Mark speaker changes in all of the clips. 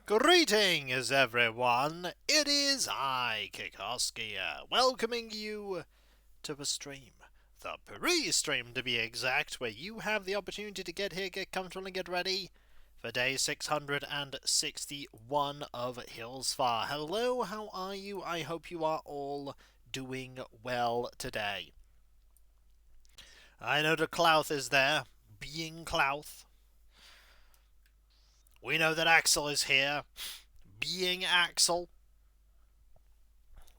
Speaker 1: Greetings, everyone. It is I, Kikoski, welcoming you to the stream. The pre-stream, to be exact, where you have the opportunity to get here, get comfortable, and get ready for day 661 of Hills Far. Hello, how are you? I hope you are all doing well today. I know the Clouth is there, being Clouth. We know that Axel is here, being Axel.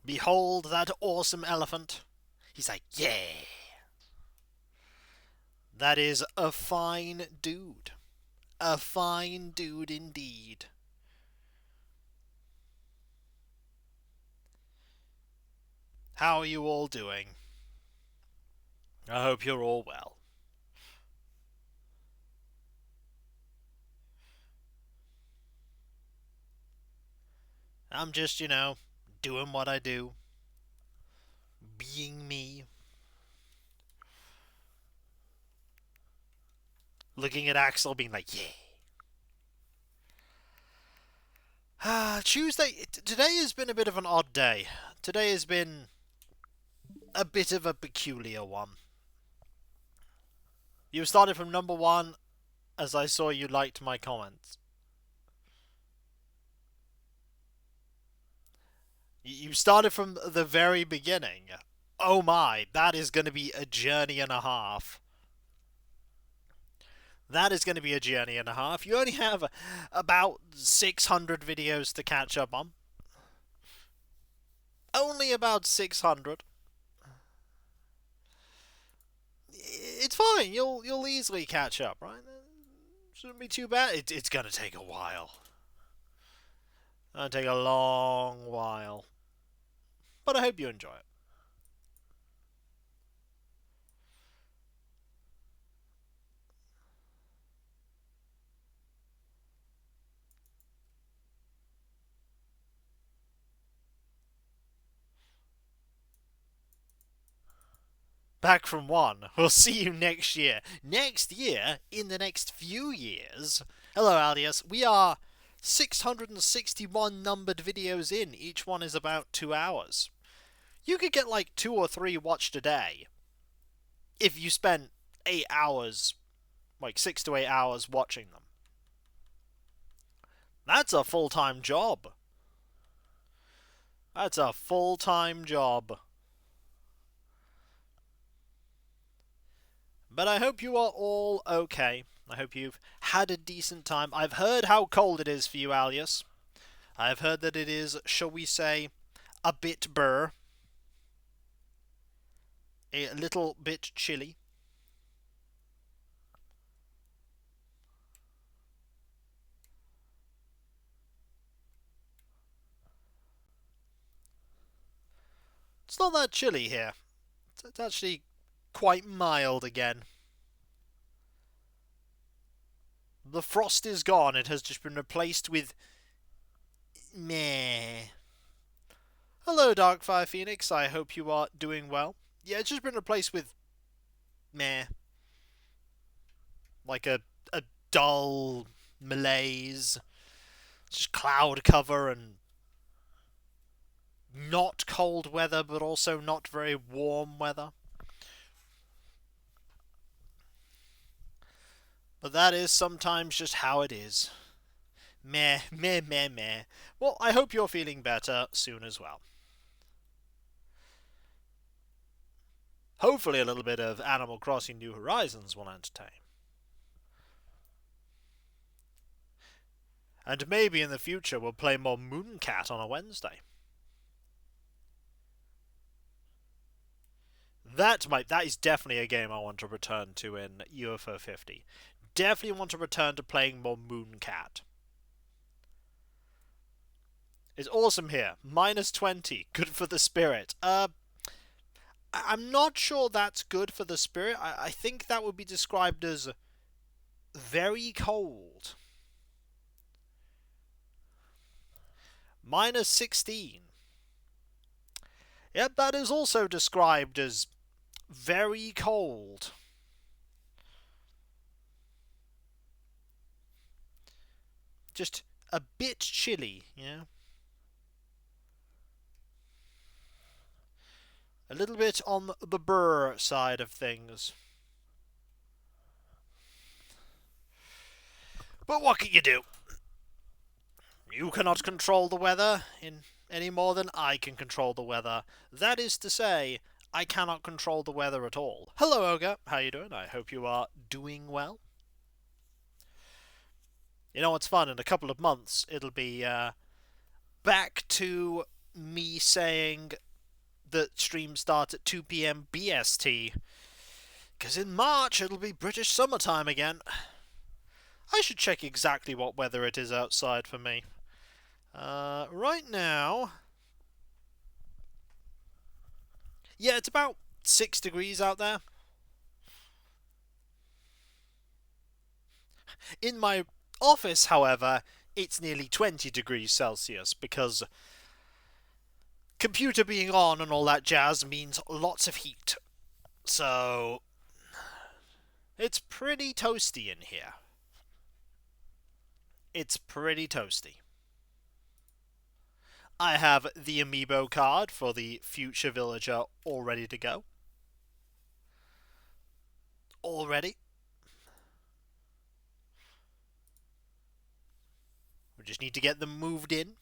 Speaker 1: Behold that awesome elephant. He's like, yeah. That is a fine dude. A fine dude indeed. How are you all doing? I hope you're all well. I'm just, doing what I do. Being me. Looking at Axel being like, yeah. Tuesday. Today has been a bit of an odd day. Today has been a bit of a peculiar one. You started from number one as I saw you liked my comments. You started from the very beginning. Oh my, that is going to be a journey and a half. That is going to be a journey and a half. You only have about 600 videos to catch up on. Only about 600. It's fine. You'll easily catch up, right? Shouldn't be too bad. It's going to take a while. It'll take a long while. But I hope you enjoy it. Back from one. We'll see you next year. Next year, in the next few years. Hello, Alias. We are 661 numbered videos in. Each one is about 2 hours. You could get like 2 or 3 watched a day if you spent 8 hours, like 6 to 8 hours watching them. That's a full-time job. That's a full-time job. But I hope you are all okay. I hope you've had a decent time. I've heard how cold it is for you, Alias. I've heard that it is, shall we say, a bit burr. A little bit chilly. It's not that chilly here. It's actually quite mild again. The frost is gone. It has just been replaced with meh. Hello, Darkfire Phoenix. I hope you are doing well. Yeah, it's just been replaced with meh. Like a dull malaise. Just cloud cover and not cold weather, but also not very warm weather. But that is sometimes just how it is. Meh, meh, meh, meh. Well, I hope you're feeling better soon as well. Hopefully a little bit of Animal Crossing New Horizons will entertain. And maybe in the future we'll play more Mooncat on a Wednesday. That is definitely a game I want to return to in UFO 50. Definitely want to return to playing more Mooncat. It's awesome here. Minus 20. Good for the spirit. I'm not sure that's good for the spirit. I think that would be described as very cold. Minus 16. Yep, that is also described as very cold. Just a bit chilly, yeah? A little bit on the burr side of things. But what can you do? You cannot control the weather any more than I can control the weather. That is to say, I cannot control the weather at all. Hello, Ogre. How you doing? I hope you are doing well. You know what's fun? In a couple of months, it'll be back to me saying that stream starts at 2 p.m. BST. Because in March, it'll be British summertime again. I should check exactly what weather it is outside for me. Right now... Yeah, it's about 6 degrees out there. In my office, however, it's nearly 20 degrees Celsius because computer being on and all that jazz means lots of heat. So, it's pretty toasty in here. It's pretty toasty. I have the amiibo card for the future villager all ready to go. All ready. We just need to get them moved in.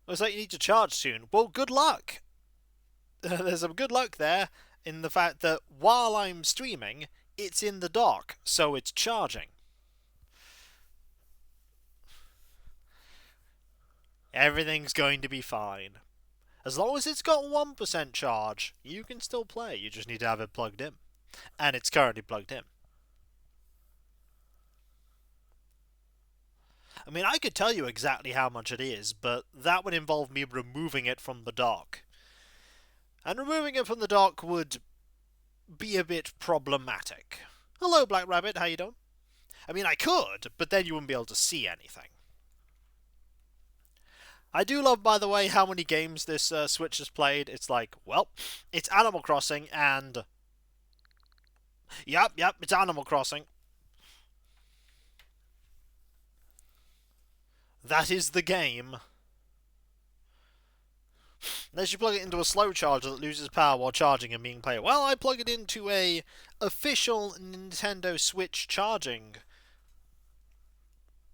Speaker 1: Looks like you need to charge soon. Well, good luck. There's some good luck there in the fact that while I'm streaming, it's in the dock, so it's charging. Everything's going to be fine. As long as it's got 1% charge, you can still play. You just need to have it plugged in. And it's currently plugged in. I mean, I could tell you exactly how much it is, but that would involve me removing it from the dock. And removing it from the dock would be a bit problematic. Hello, Black Rabbit, how you doing? I mean, I could, but then you wouldn't be able to see anything. I do love, by the way, how many games this Switch has played. It's like, well, it's Animal Crossing and... Yep, it's Animal Crossing. That is the game. Unless you plug it into a slow charger that loses power while charging and being played. Well, I plug it into a official Nintendo Switch charging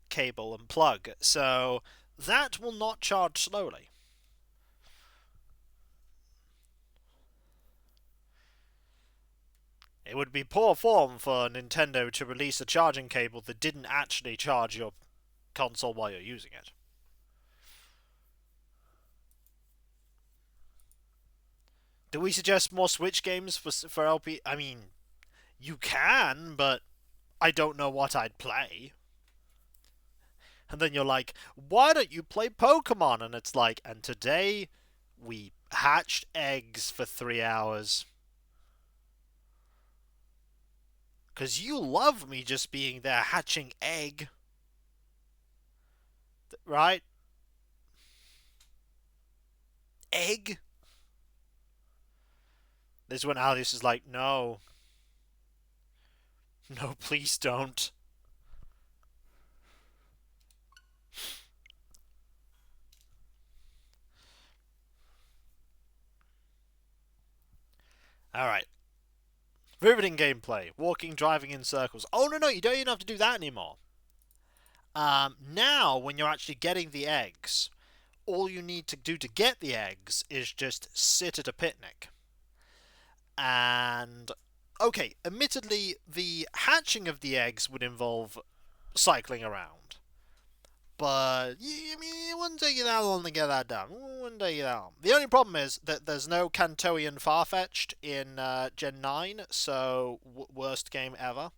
Speaker 1: cable and plug, so that will not charge slowly. It would be poor form for Nintendo to release a charging cable that didn't actually charge your console while you're using it. Do we suggest more Switch games for LP? I mean, you can, but I don't know what I'd play. And then you're like, why don't you play Pokemon? And it's like, and today we hatched eggs for 3 hours. Because you love me just being there hatching egg. Right? Egg? This is when Alice is like, no. No, please don't. Alright. Riveting gameplay. Walking, driving in circles. Oh, no, you don't even have to do that anymore. Now, when you're actually getting the eggs, all you need to do to get the eggs is just sit at a picnic. And, okay, admittedly, the hatching of the eggs would involve cycling around. But, I mean, it wouldn't take you that long to get that done. It wouldn't take you that long. The only problem is that there's no Kantoian Farfetch'd in Gen 9, so worst game ever.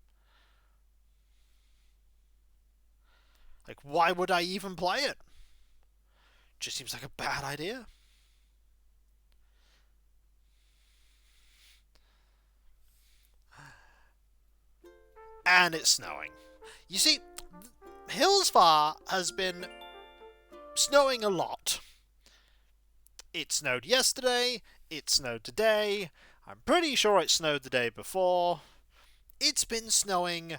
Speaker 1: Like, why would I even play it? Just seems like a bad idea. And it's snowing. You see, Hillsfar has been snowing a lot. It snowed yesterday, it snowed today, I'm pretty sure it snowed the day before. It's been snowing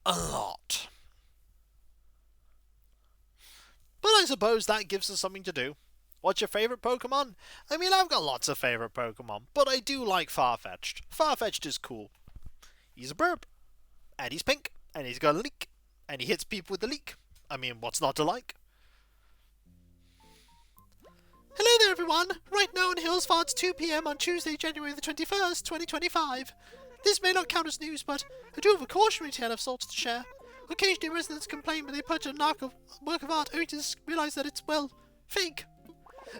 Speaker 1: a lot. But I suppose that gives us something to do. What's your favourite Pokemon? I mean, I've got lots of favourite Pokemon, but I do like Farfetch'd. Farfetch'd is cool. He's a burp, and he's pink, and he's got a leak, and he hits people with the leak. I mean, what's not to like? Hello there, everyone! Right now in Hillsford, it's 2 PM on Tuesday, January the 21st, 2025. This may not count as news, but I do have a cautionary tale of sorts to share. Occasionally residents complain when they purchase a work of art only to realise that it's, well, fake.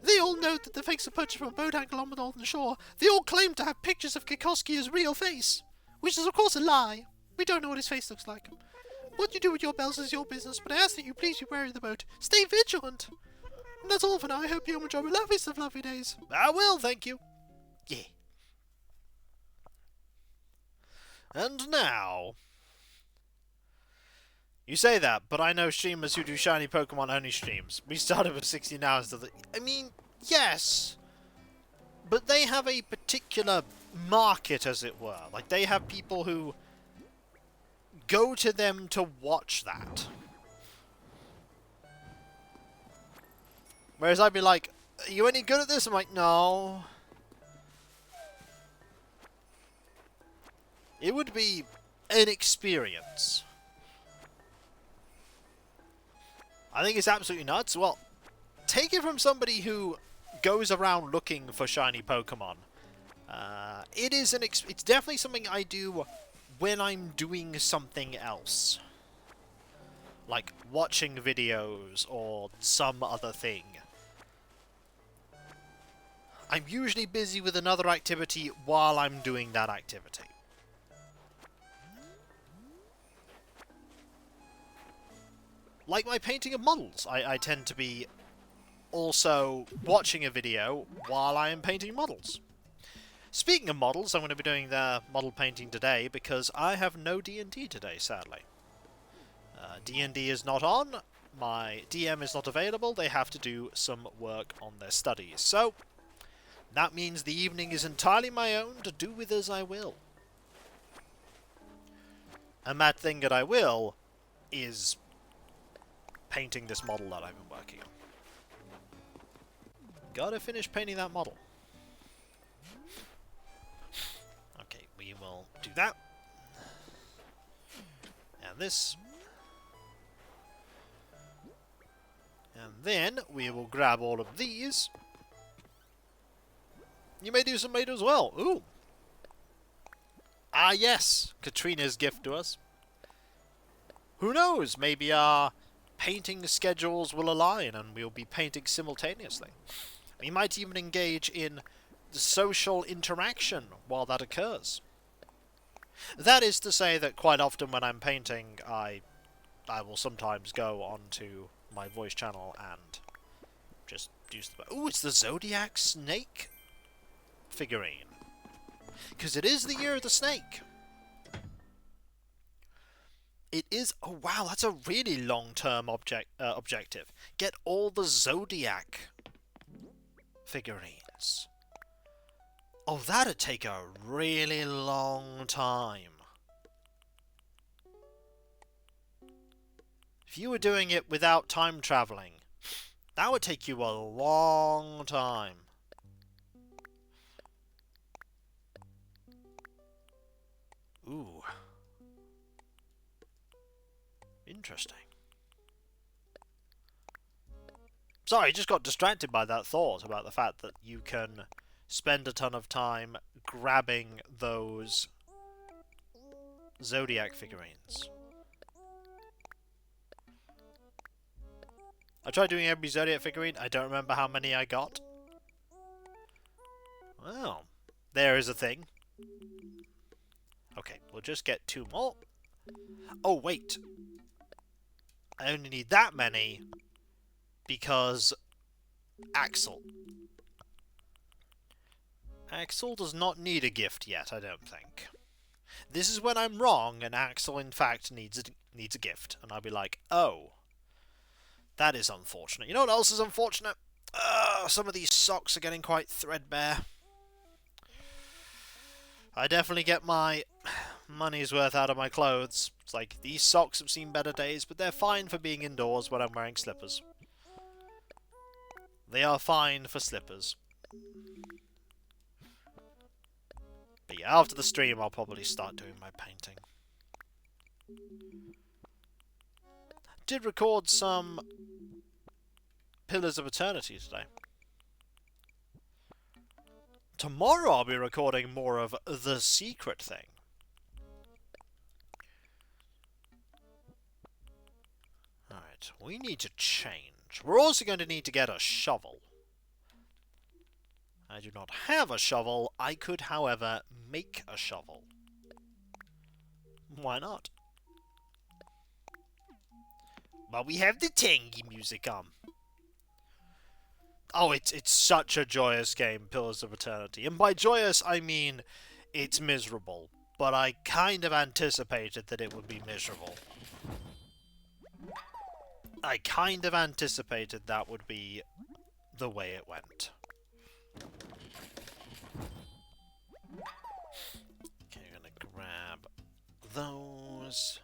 Speaker 1: They all know that the fakes are purchased from a boat angle on the northern shore. They all claim to have pictures of Kikoski's real face, which is of course a lie. We don't know what his face looks like. What you do with your bells is your business, but I ask that you please be wary of the boat. Stay vigilant! And that's all for now. I hope you enjoy the loveliest of lovely days. I will, thank you. Yeah. And now... You say that, but I know streamers who do shiny Pokemon only streams. We started with 16 hours to the... I mean, yes! But they have a particular market, as it were. Like, they have people who go to them to watch that. Whereas I'd be like, are you any good at this? I'm like, no. It would be an experience. I think it's absolutely nuts. Well, take it from somebody who goes around looking for shiny Pokemon. It's definitely something I do when I'm doing something else. Like watching videos or some other thing. I'm usually busy with another activity while I'm doing that activity. Like my painting of models, I tend to be also watching a video while I am painting models. Speaking of models, I'm going to be doing the model painting today because I have no D&D today, sadly. D&D is not on, my DM is not available, they have to do some work on their studies. So, that means the evening is entirely my own to do with as I will. And that thing that I will is painting this model that I've been working on. Gotta finish painting that model. Okay, we will do that. And this. And then we will grab all of these. You may do some later as well. Ooh. Ah, yes. Katrina's gift to us. Who knows? Maybe our painting schedules will align and we'll be painting simultaneously. We might even engage in the social interaction while that occurs. That is to say that quite often when I'm painting, I will sometimes go onto my voice channel and just do stuff. Ooh, it's the Zodiac Snake figurine. Because it is the year of the snake. It is... Oh, wow, that's a really long-term objective. Get all the Zodiac figurines. Oh, that'd take a really long time. If you were doing it without time traveling, that would take you a long time. Ooh. Interesting. Sorry, I just got distracted by that thought about the fact that you can spend a ton of time grabbing those Zodiac figurines. I tried doing every Zodiac figurine. I don't remember how many I got. Well, there is a thing. Okay, we'll just get 2 more. Oh, wait. I only need that many because Axel. Axel does not need a gift yet, I don't think. This is when I'm wrong and Axel in fact needs a gift. And I'll be like, oh, that is unfortunate. You know what else is unfortunate? Some of these socks are getting quite threadbare. I definitely get my money's worth out of my clothes. It's like, these socks have seen better days, but they're fine for being indoors when I'm wearing slippers. They are fine for slippers. But yeah, after the stream, I'll probably start doing my painting. Did record some Pillars of Eternity today. Tomorrow I'll be recording more of The Secret Thing. Alright, we need to change. We're also going to need to get a shovel. I do not have a shovel. I could, however, make a shovel. Why not? But we have the tangy music on. Oh, it's such a joyous game, Pillars of Eternity. And by joyous, I mean it's miserable. But I kind of anticipated that it would be miserable. I kind of anticipated that would be the way it went. Okay, I'm gonna grab those.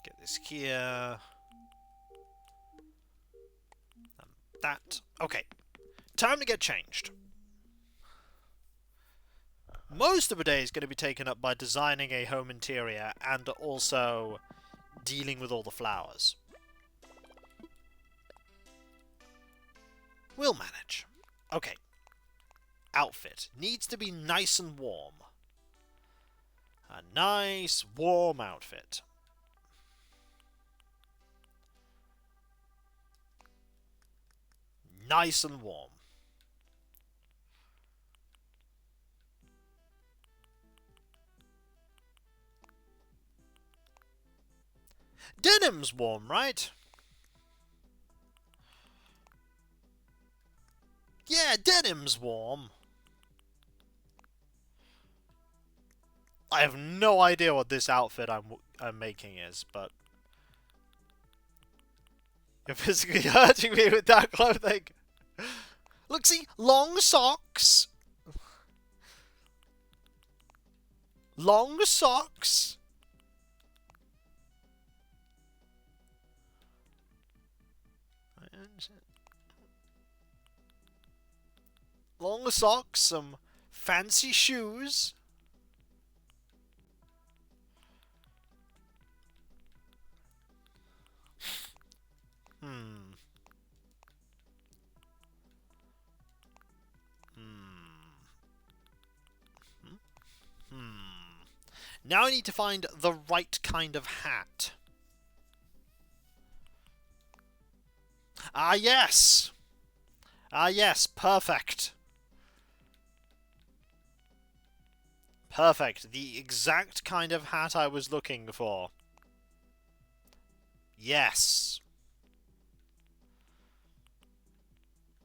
Speaker 1: Get this here. And that. Okay. Time to get changed. Most of the day is going to be taken up by designing a home interior and also dealing with all the flowers. We'll manage. Okay. Outfit. Needs to be nice and warm. A nice, warm outfit. Nice and warm. Denim's warm, right? Yeah, denim's warm. I have no idea what this outfit I'm making is, but you're physically hurting me with that clothing. Look, see, long socks. Long socks. Long socks, some fancy shoes. Now I need to find the right kind of hat. Ah, yes! Ah, yes, perfect. Perfect. The exact kind of hat I was looking for. Yes.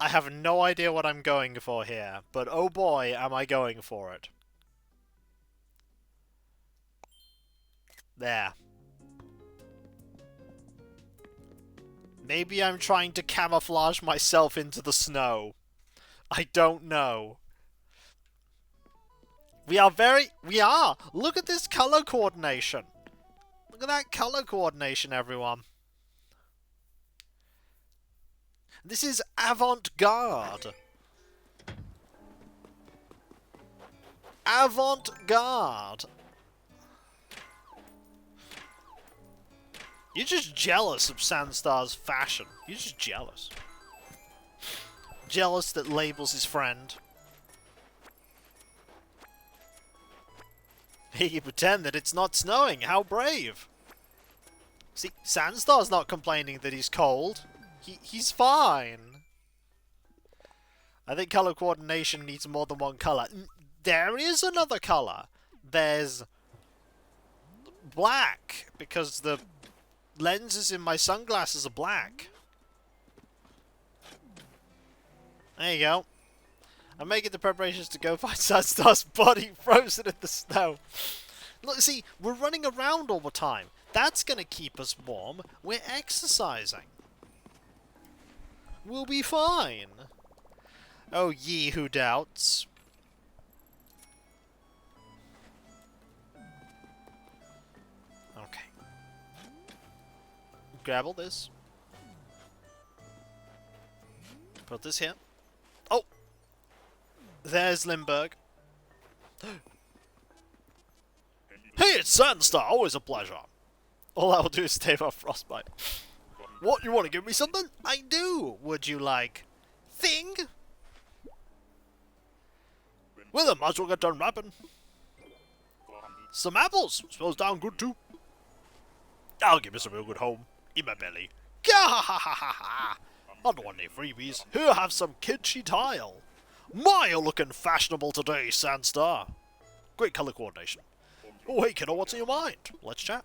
Speaker 1: I have no idea what I'm going for here, but oh boy, am I going for it. There. Maybe I'm trying to camouflage myself into the snow. I don't know. We are! Look at this color coordination! Look at that color coordination, everyone. This is avant-garde. Avant-garde. You're just jealous of Sandstar's fashion. You're just jealous. Jealous that Label's his friend. He can pretend that it's not snowing. How brave. See, Sandstar's not complaining that he's cold. He's fine. I think color coordination needs more than one color. There is another color. There's black, because the lenses in my sunglasses are black. There you go. I'm making the preparations to go find Sandstar's body frozen in the snow. Look, see, we're running around all the time. That's gonna keep us warm. We're exercising. We'll be fine. Oh, ye who doubts. Okay. Grab all this. Put this here. Oh! There's Limburg. Hey, it's Sandstar! Always a pleasure. All I will do is stave off frostbite. What, you want to give me something? I do! Would you like... thing? Well then, might as well get done wrapping. Some apples! Smells down good too. I'll give you some real good home. In my belly. Gah-ha-ha-ha-ha! I don't want any freebies. Here, have some kitschy tile. My, you're looking fashionable today, Sandstar. Great colour coordination. Oh, hey, kiddo, what's in your mind? Let's chat.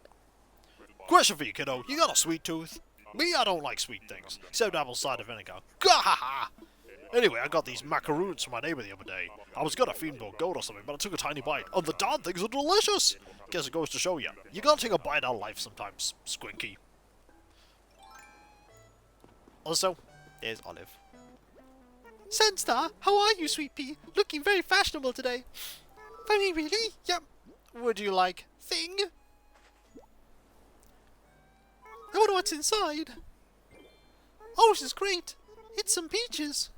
Speaker 1: Question for you, kiddo. You got a sweet tooth? Me, I don't like sweet things, except apple cider vinegar. Gah-ha-ha! Anyway, I got these macaroons from my neighbour the other day. I was gonna feed them to a goat or something, but I took a tiny bite. And the darn things are delicious! Guess it goes to show you. You gotta take a bite out of life sometimes, Squinky. Also, there's Olive. Sandstar, how are you, sweet pea? Looking very fashionable today. Funny, really? Yep. Would you like thing? I wonder what's inside. Oh, this is great. It's some peaches.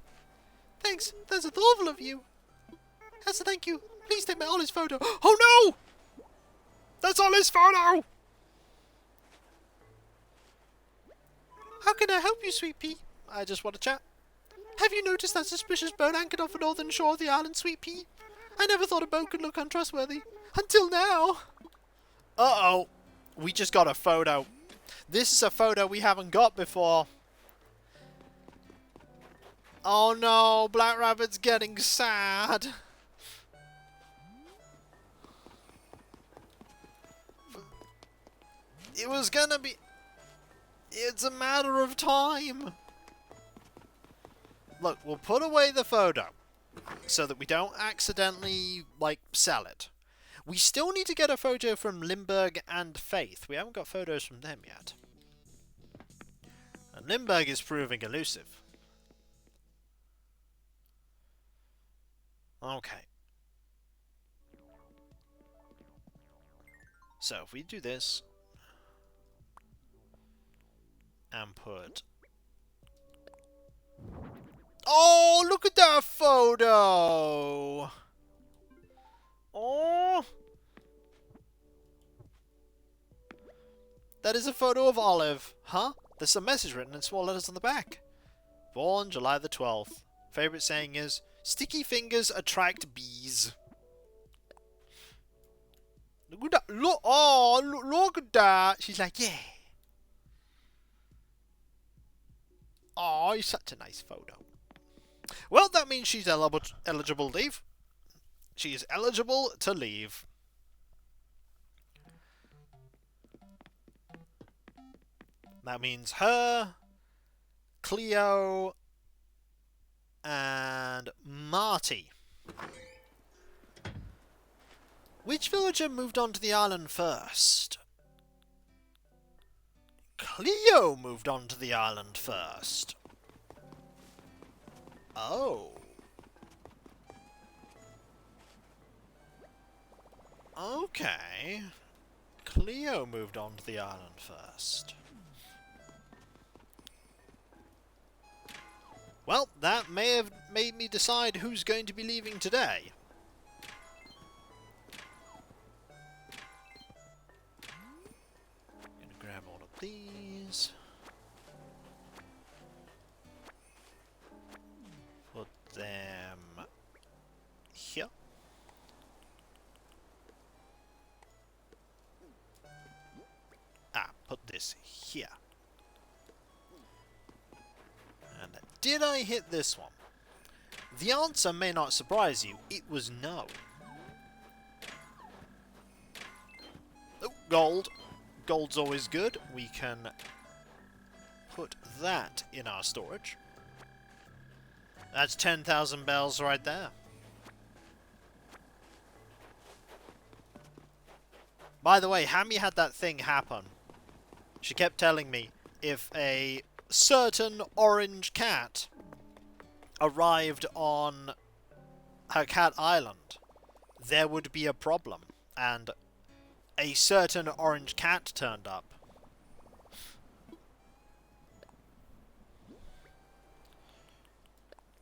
Speaker 1: Thanks. That's thoughtful of you. As a thank you, please take my Ollie's photo. Oh no! That's Ollie's photo! How can I help you, sweet pea? I just want to chat. Have you noticed that suspicious boat anchored off the northern shore of the island, sweet pea? I never thought a boat could look untrustworthy. Until now. Uh-oh. We just got a photo. This is a photo we haven't got before. Oh no, Black Rabbit's getting sad. It was gonna be... It's a matter of time. Look, we'll put away the photo so that we don't accidentally, like, sell it. We still need to get a photo from Limburg and Faith. We haven't got photos from them yet. And Limburg is proving elusive. Okay. So, if we do this... and put... Oh, look at that photo! Oh! That is a photo of Olive. Huh? There's a message written in small letters on the back. Born July the 12th. Favorite saying is, sticky fingers attract bees. Look at that. Look, oh, look at that. She's like, yeah. Oh, it's such a nice photo. Well, that means she's eligible to leave. She is eligible to leave. That means her, Cleo, and Marty. Which villager moved onto the island first? Cleo moved onto the island first. Oh. Okay. Cleo moved onto the island first. Well, that may have made me decide who's going to be leaving today. I'm gonna grab all of these. Put them here. Put this here. And did I hit this one? The answer may not surprise you. It was no. Oh, gold. Gold's always good. We can put that in our storage. That's 10,000 bells right there. By the way, Hammy had that thing happen She kept telling me if a certain orange cat arrived on her cat island, there would be a problem. And a certain orange cat turned up.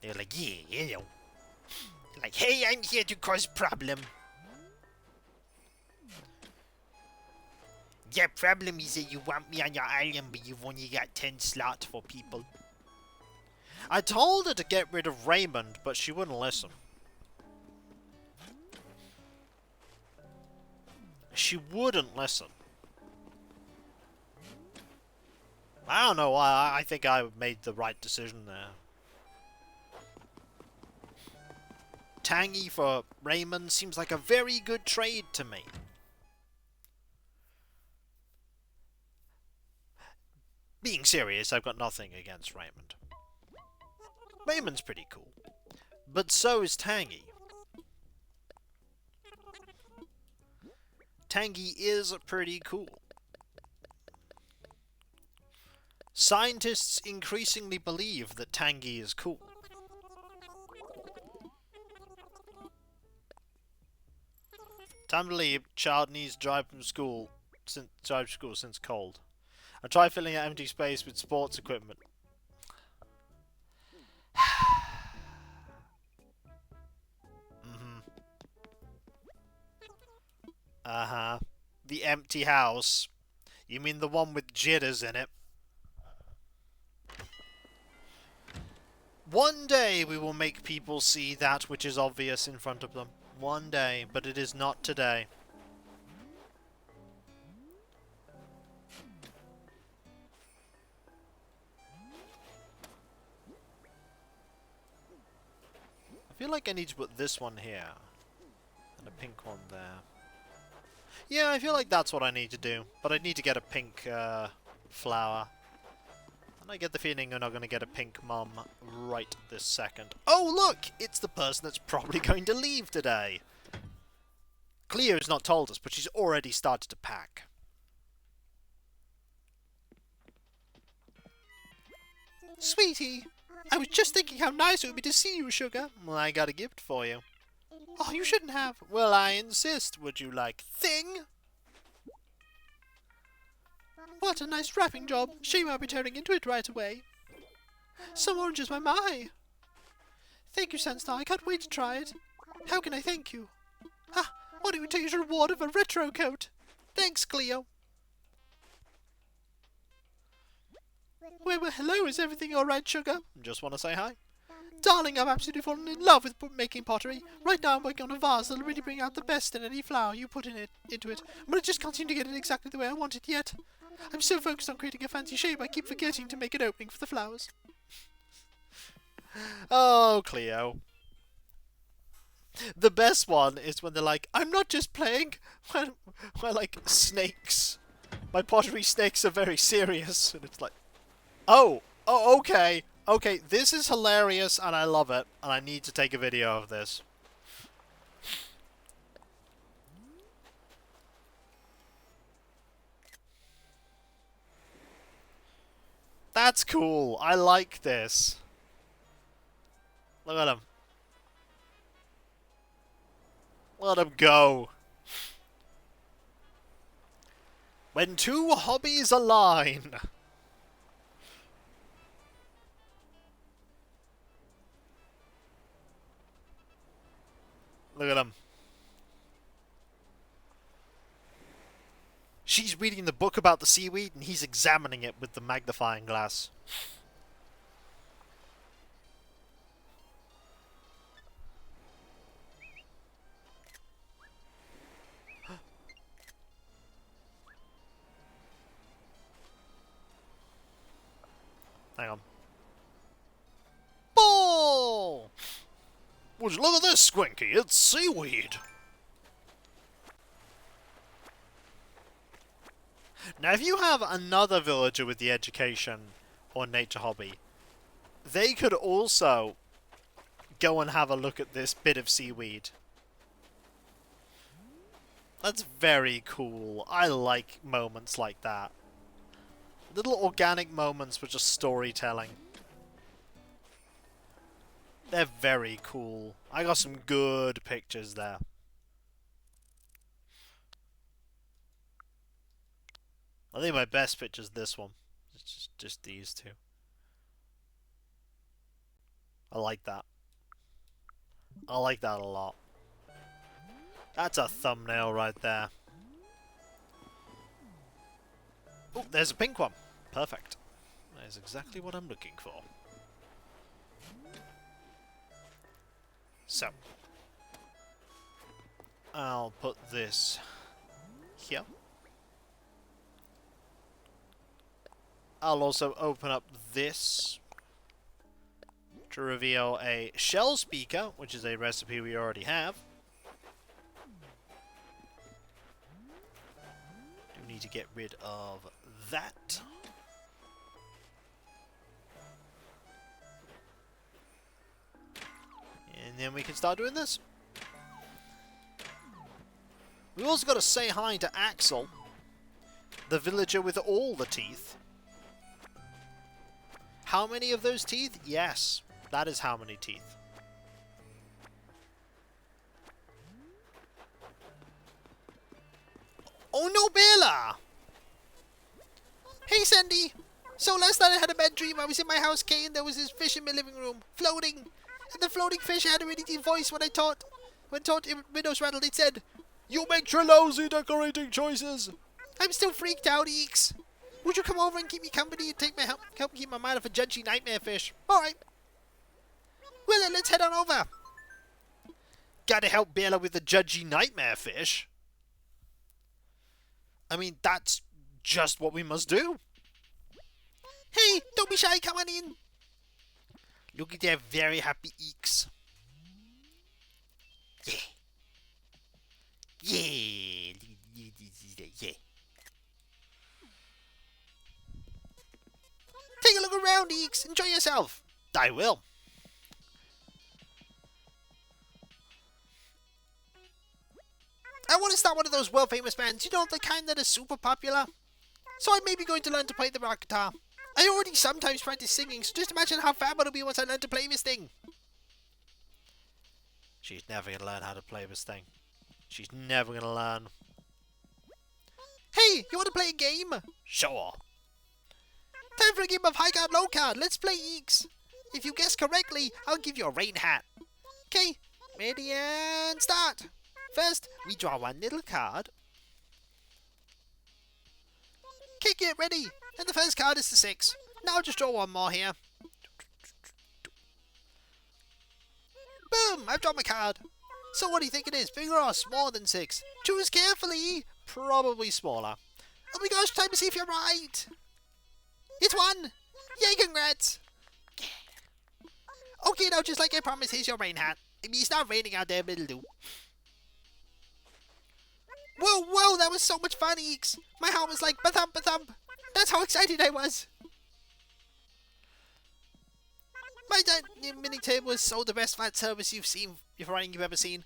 Speaker 1: They're like, yeah, yeah. Like, hey, I'm here to cause problem. The problem is that you want me on your island, but you've only got 10 slots for people. I told her to get rid of Raymond, but she wouldn't listen. She wouldn't listen. I don't know why. I think I made the right decision there. Tangy for Raymond seems like a very good trade to me. Being serious, I've got nothing against Raymond. Raymond's pretty cool. But so is Tangy. Tangy is pretty cool. Scientists increasingly believe that Tangy is cool. Time to leave. Child needs to drive from school. Since cold. I try filling out empty space with sports equipment. Uh-huh. The empty house. You mean the one with jitters in it? One day we will make people see that which is obvious in front of them. One day, but it is not today. I feel like I need to put this one here. And a pink one there. Yeah, I feel like that's what I need to do. But I need to get a pink flower. And I get the feeling we're not going to get a pink mum right this second. Oh, look! It's the person that's probably going to leave today. Cleo's not told us, but she's already started to pack. Sweetie, I was just thinking how nice it would be to see you, Sugar. Well, I got a gift for you. Oh, you shouldn't have. Well, I insist. Would you like thing? What a nice wrapping job. Shame I'll be turning into it right away. Some oranges, my. Thank you, Sunstar. I can't wait to try it. How can I thank you? Ah, why don't we take your reward of a retro coat? Thanks, Cleo. Well, hello. Is everything alright, Sugar? Just want to say hi. Darling, I'm absolutely fallen in love with making pottery. Right now I'm working on a vase that'll really bring out the best in any flower you put into it. But I just can't seem to get it exactly the way I want it yet. I'm so focused on creating a fancy shape, I keep forgetting to make an opening for the flowers. Oh, Cleo. The best one is when they're like, I'm not just playing. When like, snakes. My pottery snakes are very serious. And it's like, oh, okay. Okay, this is hilarious and I love it. And I need to take a video of this. That's cool. I like this. Look at him. Let him go. When two hobbies align. Look at him. She's reading the book about the seaweed and he's examining it with the magnifying glass. Hang on. Ball! Would you look at this, Squinky? It's seaweed. Now, if you have another villager with the education or nature hobby, they could also go and have a look at this bit of seaweed. That's very cool. I like moments like that. Little organic moments with just storytelling. They're very cool. I got some good pictures there. I think my best picture's this one. It's just these two. I like that. I like that a lot. That's a thumbnail right there. Oh, there's a pink one. Perfect. That is exactly what I'm looking for. So, I'll put this here. I'll also open up this to reveal a shell speaker, which is a recipe we already have. Do need to get rid of that. And then we can start doing this. We've also got to say hi to Axel, the villager with all the teeth. How many of those teeth? Yes, that is how many teeth. Oh no, Bella! Hey, Sandy! So last night I had a bad dream. I was in my house, Kay, and there was this fish in my living room, floating. And the floating fish had a really deep voice when taught windows rattled. It said, "You make lousy decorating choices." I'm still freaked out, Eeks. Would you come over and keep me company and help keep my mind off a judgy nightmare fish? Alright. Well then, let's head on over. Gotta help Bella with the judgy nightmare fish. I mean, that's just what we must do. Hey, don't be shy, come on in. Look at their very happy Eeks. Yeah. Yeah. Yeah. Take a look around, Eeks. Enjoy yourself. I will. I want to start one of those world-famous bands. You know, the kind that is super popular. So I'm maybe going to learn to play the rock guitar. I already sometimes practice singing, so just imagine how fab it'll be once I learn to play this thing. She's never going to learn how to play this thing. She's never going to learn. Hey, you want to play a game? Sure. Time for a game of high card, low card. Let's play Eeks. If you guess correctly, I'll give you a rain hat. Okay, ready and start. First, we draw one little card. Okay, get ready. And the first card is the 6. Now just draw one more here. Boom! I've drawn my card. So what do you think it is? Bigger or smaller than 6? Choose carefully. Probably smaller. Oh my gosh, time to see if you're right. It's 1. Yay, congrats. Okay, now just like I promised, here's your rain hat. I mean, it's not raining out there, but it'll do. Whoa, that was so much fun, Eeks. My heart was like, ba-thump, ba-thump. That's how excited I was. My mini table is so the best flat surface you've ever seen.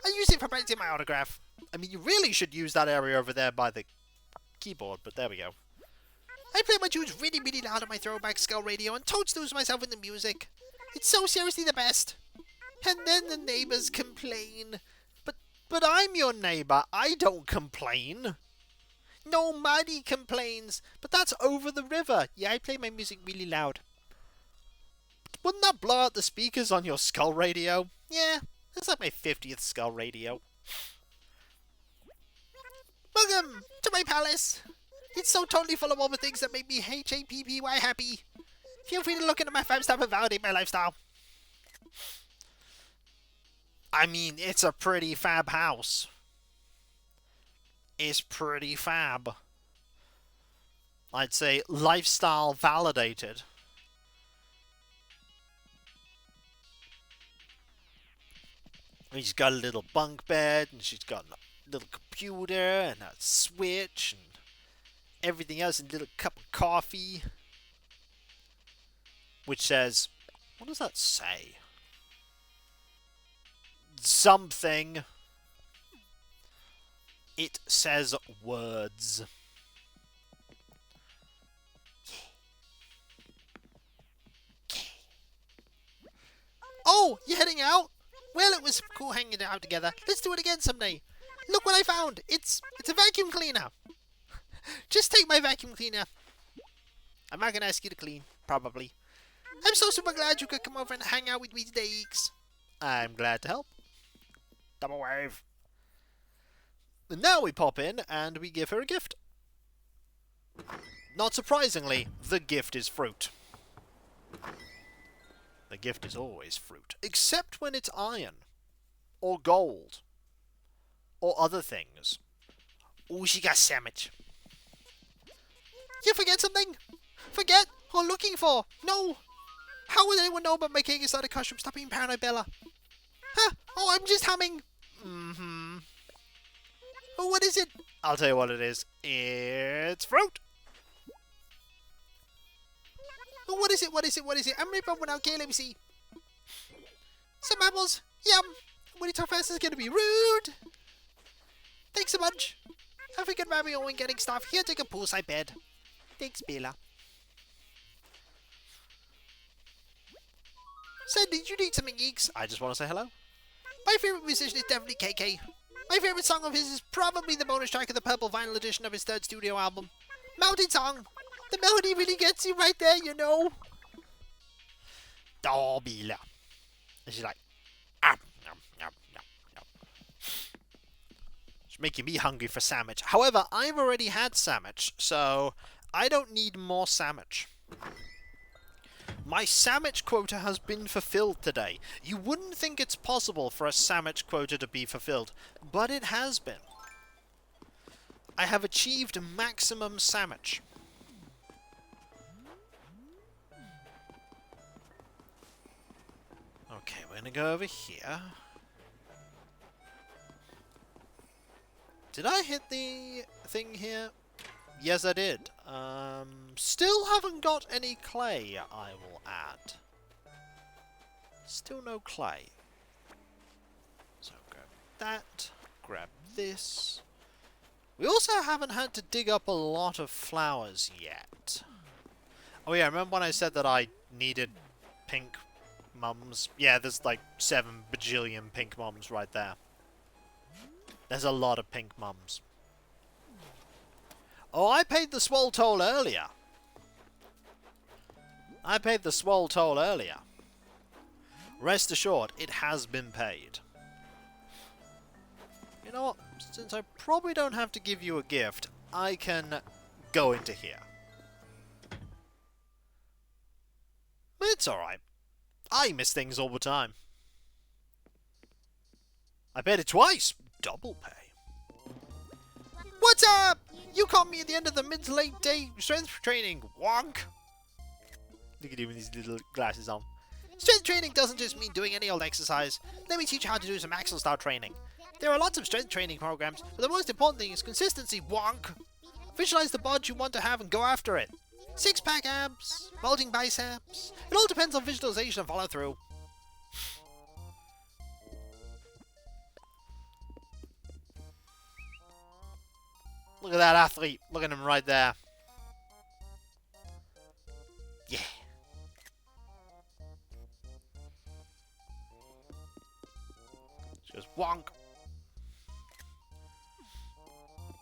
Speaker 1: I use it for printing my autograph. I mean, you really should use that area over there by the keyboard, but there we go. I play my tunes really, really loud on my throwback skull radio and totes lose myself in the music. It's so seriously the best. And then the neighbors complain. But I'm your neighbor. I don't complain. No, Maddie complains. But that's over the river. Yeah, I play my music really loud. Wouldn't that blow out the speakers on your skull radio? Yeah, it's like my 50th skull radio. Welcome to my palace. It's so totally full of all the things that make me happy. Happy. Feel free to look into my fab stuff and validate my lifestyle. I mean, it's a pretty fab house. It's pretty fab. I'd say lifestyle validated. She's got a little bunk bed, and she's got a little computer, and a switch, and everything else, and a little cup of coffee. Which says, what does that say? Something. It says words. Oh, you're heading out? Well, it was cool hanging out together. Let's do it again someday. Look what I found. It's a vacuum cleaner. Just take my vacuum cleaner. I'm not gonna ask you to clean, probably. I'm so super glad you could come over and hang out with me today, Eeks. I'm glad to help. Double wave. And now we pop in and we give her a gift. Not surprisingly, the gift is fruit. The gift is always fruit. Except when it's iron. Or gold. Or other things. Ooh, she got sandwich. You forget something? Forget? What I'm looking for? No! How would anyone know about my cake inside a costume? Stop being paranoid, Bella. Huh? Oh, I'm just humming. Mm-hmm. Oh, what is it? I'll tell you what it is. It's fruit. Oh, what is it? What is it? What is it? I'm right bumping out. Okay, let me see. Some apples. Yum. When you talk fast, it's gonna be rude. Thanks a bunch. Have a good Mario and getting stuff. Here, take a poolside bed. Thanks, Bella. So, did you need something, Eeks? I just want to say hello. My favourite musician is definitely KK. My favourite song of his is probably the bonus track of the purple vinyl edition of his third studio album. Mountain Song. The melody really gets you right there, you know. Oh, Bella. And she's like, nom, nom, nom, nom. It's making me hungry for sandwich. However, I've already had sandwich, so I don't need more sandwich. My sandwich quota has been fulfilled today. You wouldn't think it's possible for a sandwich quota to be fulfilled, but it has been. I have achieved maximum sandwich. Okay, we're gonna go over here. Did I hit the thing here? Yes, I did. Still haven't got any clay, I will add. Still no clay. So grab that, grab this. We also haven't had to dig up a lot of flowers yet. Oh yeah, remember when I said that I needed pink mums? Yeah, there's like 7 bajillion pink mums right there. There's a lot of pink mums. Oh, I paid the swole toll earlier. I paid the swole toll earlier. Rest assured, it has been paid. You know what? Since I probably don't have to give you a gift, I can go into here. It's alright. I miss things all the time. I paid it twice. Double pay. What's up? You caught me at the end of the mid to late day strength training. Wonk. Look at him with his little glasses on. Strength training doesn't just mean doing any old exercise. Let me teach you how to do some action style training. There are lots of strength training programs, but the most important thing is consistency, wonk. Visualize the bod you want to have and go after it. 6-pack abs, bulging biceps. It all depends on visualization and follow through. Look at that athlete. Look at him right there. Yeah. Just wonk.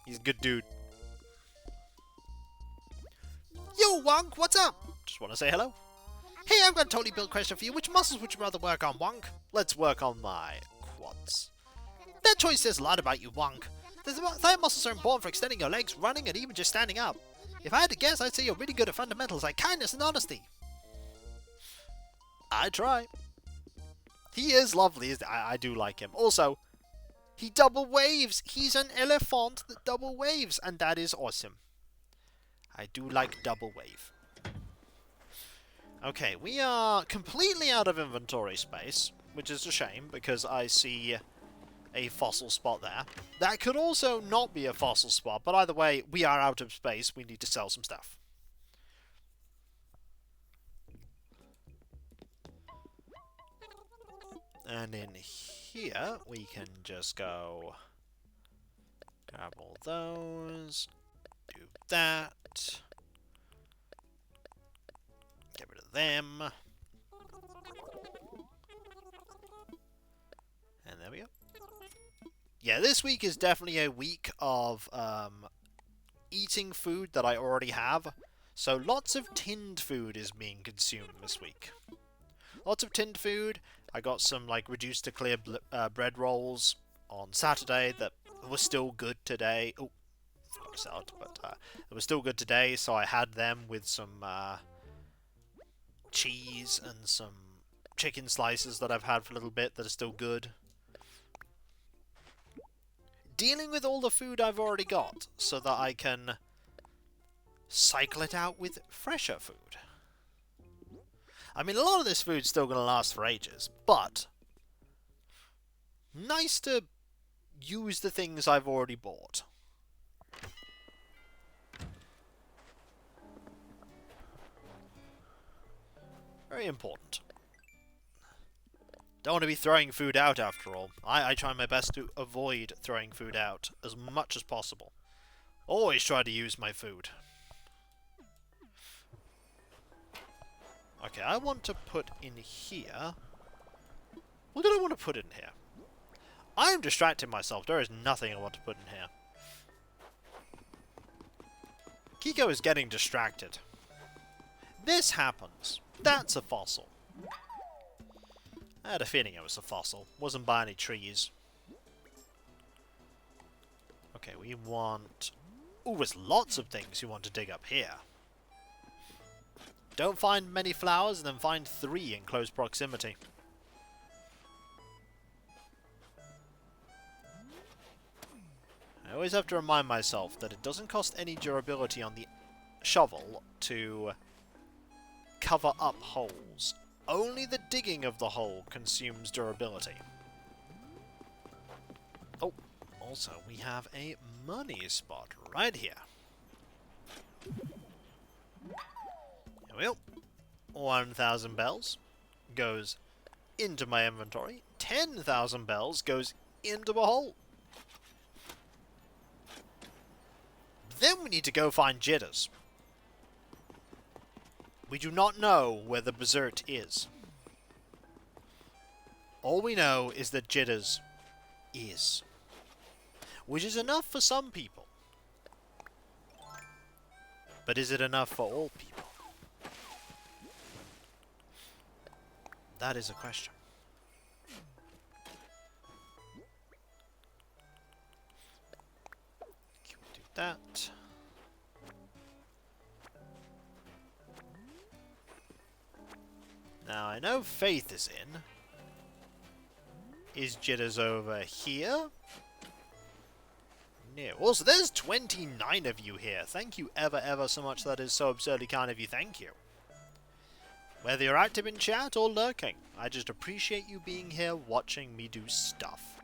Speaker 1: He's a good dude. Yo, Wonk, what's up? Just want to say hello. Hey, I've got a totally built question for you. Which muscles would you rather work on, Wonk? Let's work on my quads. That choice says a lot about you, Wonk. The thigh muscles are important for extending your legs, running, and even just standing up. If I had to guess, I'd say you're really good at fundamentals like kindness and honesty. I try. He is lovely. I do like him. Also, he double waves. He's an elephant that double waves, and that is awesome. I do like double wave. Okay, we are completely out of inventory space, which is a shame because I see a fossil spot there. That could also not be a fossil spot, but either way, we are out of space. We need to sell some stuff. And in here, we can just go grab all those, do that, get rid of them. Yeah, this week is definitely a week of eating food that I already have. So lots of tinned food is being consumed this week. Lots of tinned food. I got some like reduced to clear bread rolls on Saturday that were still good today. Oh, forgot to sell it, but it was still good today, so I had them with some cheese and some chicken slices that I've had for a little bit that are still good. Dealing with all the food I've already got so that I can cycle it out with fresher food. I mean, a lot of this food's still going to last for ages, but nice to use the things I've already bought. Very important. Don't want to be throwing food out after all. I try my best to avoid throwing food out as much as possible. Always try to use my food. Okay, I want to put in here... What do I want to put in here? I am distracting myself. There is nothing I want to put in here. Kiko is getting distracted. This happens. That's a fossil. I had a feeling it was a fossil. Wasn't by any trees. Okay, we want... Ooh, there's lots of things you want to dig up here. Don't find many flowers, and then find 3 in close proximity. I always have to remind myself that it doesn't cost any durability on the shovel to cover up holes. Only the digging of the hole consumes durability. Oh, also we have a money spot right here. There we go. 1,000 bells goes into my inventory. 10,000 bells goes into a hole. Then we need to go find Jitters. We do not know where the Berserk is. All we know is that Jitters is. Which is enough for some people. But is it enough for all people? That is a question. Can we do that? Now I know Faith is in. Is Jitters over here? No. Also, there's 29 of you here. Thank you ever so much. That is so absurdly kind of you. Thank you. Whether you're active in chat or lurking, I just appreciate you being here watching me do stuff.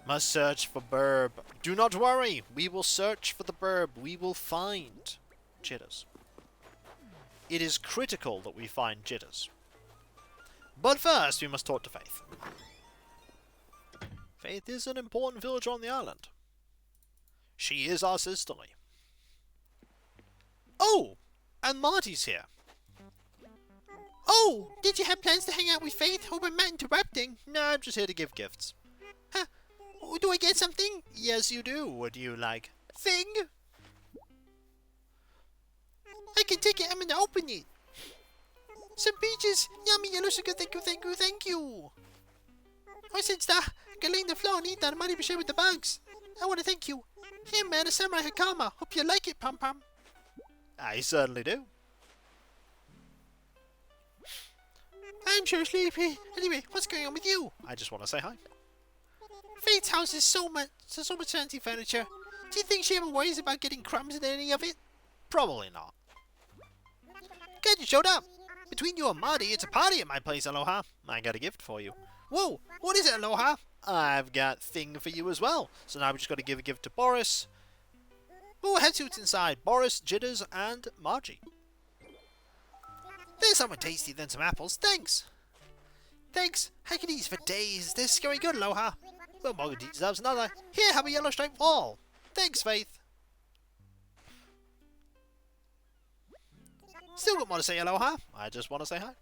Speaker 1: Must search for burb. Do not worry. We will search for the burb. We will find Jitters. It is critical that we find Jitters. But first, we must talk to Faith. Faith is an important villager on the island. She is our sisterly. Oh! And Marty's here. Oh! Did you have plans to hang out with Faith? Hope I'm not interrupting. No, I'm just here to give gifts. Huh? Oh, do I get something? Yes, you do. What do you like? Thing? I can take it. I'm gonna open it. Some peaches. Yummy yellow sugar. Thank you, thank you, thank you. Oh, since that, galing the floor and eat that money share with the bugs. I want to thank you. Hey man, a samurai hakama. Hope you like it, Pum Pum. I certainly do. I'm sure sleepy. Anyway, what's going on with you? I just want to say hi. Faith's house is so much fancy furniture. Do you think she ever worries about getting crumbs in any of it? Probably not. Good, you showed up. Between you and Marty, it's a party at my place, Aloha. I got a gift for you. Whoa, what is it, Aloha? I've got thing for you as well. So now we just got to give a gift to Boris. Ooh, head suits inside. Boris, Jitters, and Margie. There's something tasty, then some apples. Thanks. Thanks. I could eat these for days. They're scary good, Aloha. Well, Moggy deserves another. Here, have a yellow striped wall. Thanks, Faith. Still got more to say, Aloha. I just want to say hi.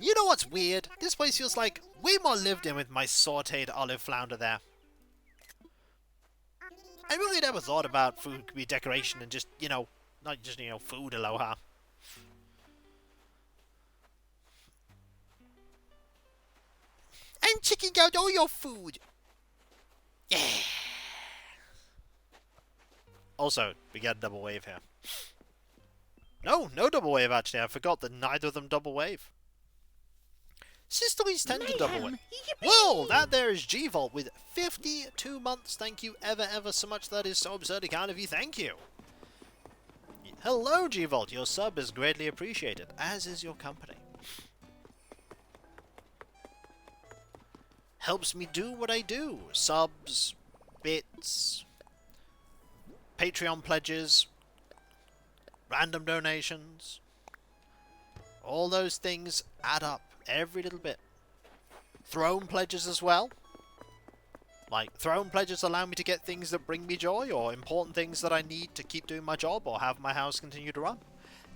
Speaker 1: You know what's weird? This place feels like way more lived in with my sauteed olive flounder there. I really never thought about food could be decoration and just, you know, not just, you know, food aloha. I'm checking out all your food. Yeah. Also, we get a double wave here. No double wave actually. I forgot that neither of them double wave. Sisterlies tend to double wave. Whoa, that there is G-Vault with 52 months. Thank you ever so much. That is so absurdly kind of you. Thank you. Hello, G-Vault. Your sub is greatly appreciated, as is your company. Helps me do what I do. Subs, bits, Patreon pledges, random donations. All those things add up. Every little bit. Throne pledges as well. Like, throne pledges allow me to get things that bring me joy, or important things that I need to keep doing my job, or have my house continue to run.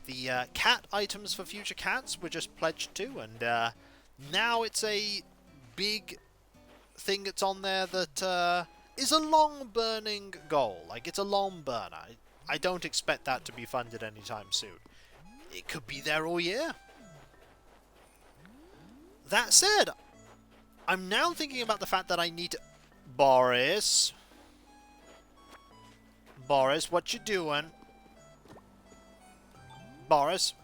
Speaker 1: The cat items for future cats were just pledged too, and now it's a big thing that's on there that is a long-burning goal. Like, it's a long burner. I don't expect that to be funded anytime soon. It could be there all year. That said, I'm now thinking about the fact that I need to... Boris, what you doing? Boris?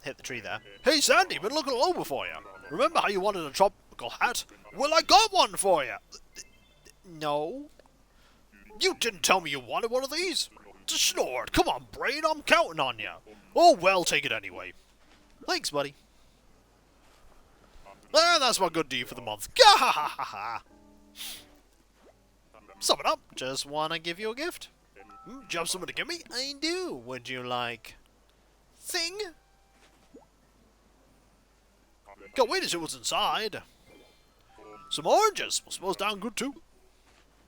Speaker 1: Hit the tree there. Hey Sandy, been looking all over for you. Remember how you wanted a tropical hat? Well, I got one for you. No. You didn't tell me you wanted one of these. Snort, come on, Brain, I'm counting on you. Oh, well, take it anyway. Thanks, buddy. That's my good deed for the month. Gah-ha-ha-ha-ha. Sum it up, just wanna give you a gift. Do you have something to give me? I do. Would you like... thing? Can't wait to see what's inside. Some oranges. Well, smells down good too.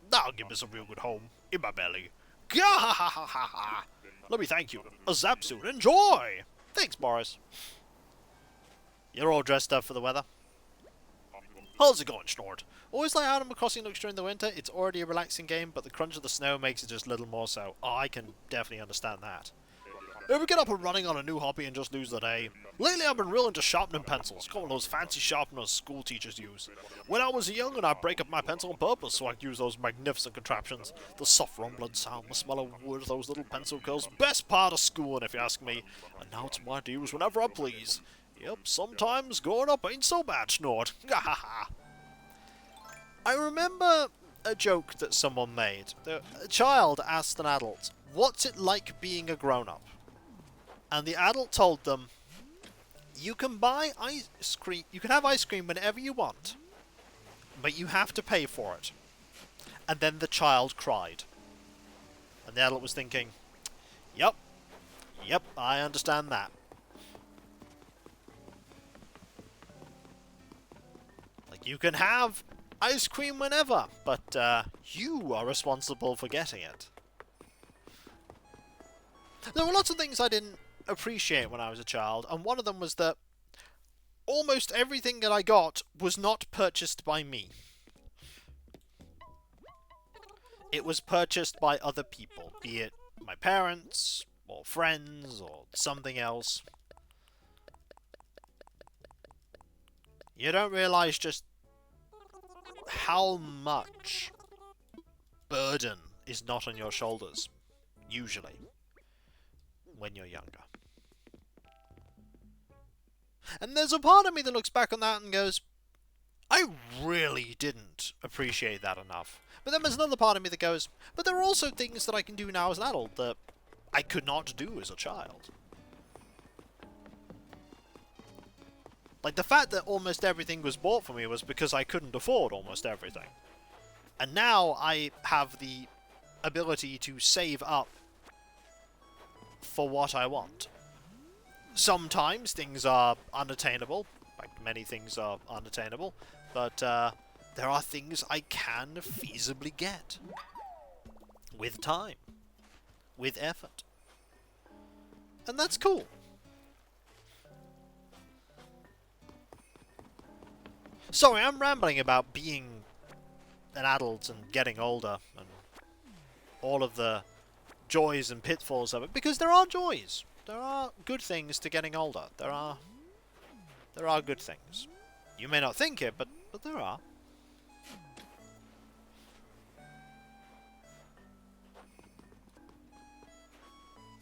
Speaker 1: That'll give me some real good home in my belly. Gah-ha-ha-ha-ha. Let me thank you. A zap suit. Enjoy! Thanks, Boris. You're all dressed up for the weather. How's it going, Snort? Always like Animal Crossing looks during the winter. It's already a relaxing game, but the crunch of the snow makes it just a little more so. Oh, I can definitely understand that. Ever get up and running on a new hobby and just lose the day? Lately I've been real into sharpening pencils. Got one of those fancy sharpeners school teachers use. When I was young, I'd break up my pencil on purpose so I could use those magnificent contraptions. The soft rumbling sound, the smell of wood, those little pencil curls. Best part of schooling, if you ask me. And now it's mine to use whenever I please. Yep, sometimes growing up ain't so bad, Snort. I remember a joke that someone made. A child asked an adult, "What's it like being a grown-up?" And the adult told them, "You can buy ice cream, you can have ice cream whenever you want, but you have to pay for it." And then the child cried. And the adult was thinking, Yep, I understand that. Like, you can have ice cream whenever, but you are responsible for getting it. There were lots of things I didn't appreciate when I was a child, and one of them was that almost everything that I got was not purchased by me. It was purchased by other people, be it my parents, or friends, or something else. You don't realise just how much burden is not on your shoulders, usually, when you're younger. And there's a part of me that looks back on that and goes, I really didn't appreciate that enough. But then there's another part of me that goes, but there are also things that I can do now as an adult that I could not do as a child. Like, the fact that almost everything was bought for me was because I couldn't afford almost everything. And now I have the ability to save up for what I want. Sometimes things are unattainable, like many things are unattainable, but there are things I can feasibly get. With time. With effort. And that's cool. Sorry, I'm rambling about being an adult and getting older and all of the joys and pitfalls of it, because there are joys. There are good things to getting older. There are good things. You may not think it, but there are.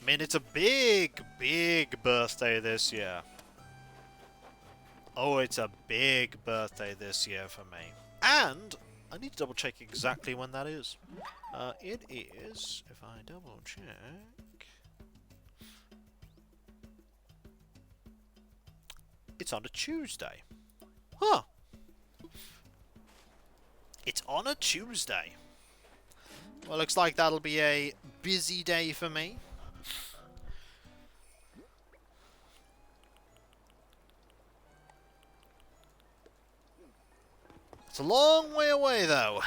Speaker 1: I mean, it's a big, big birthday this year. Oh, it's a big birthday this year for me. And I need to double check exactly when that is. It is, if I double check, it's on a Tuesday. Huh. It's on a Tuesday. Well, looks like that'll be a busy day for me. It's a long way away, though.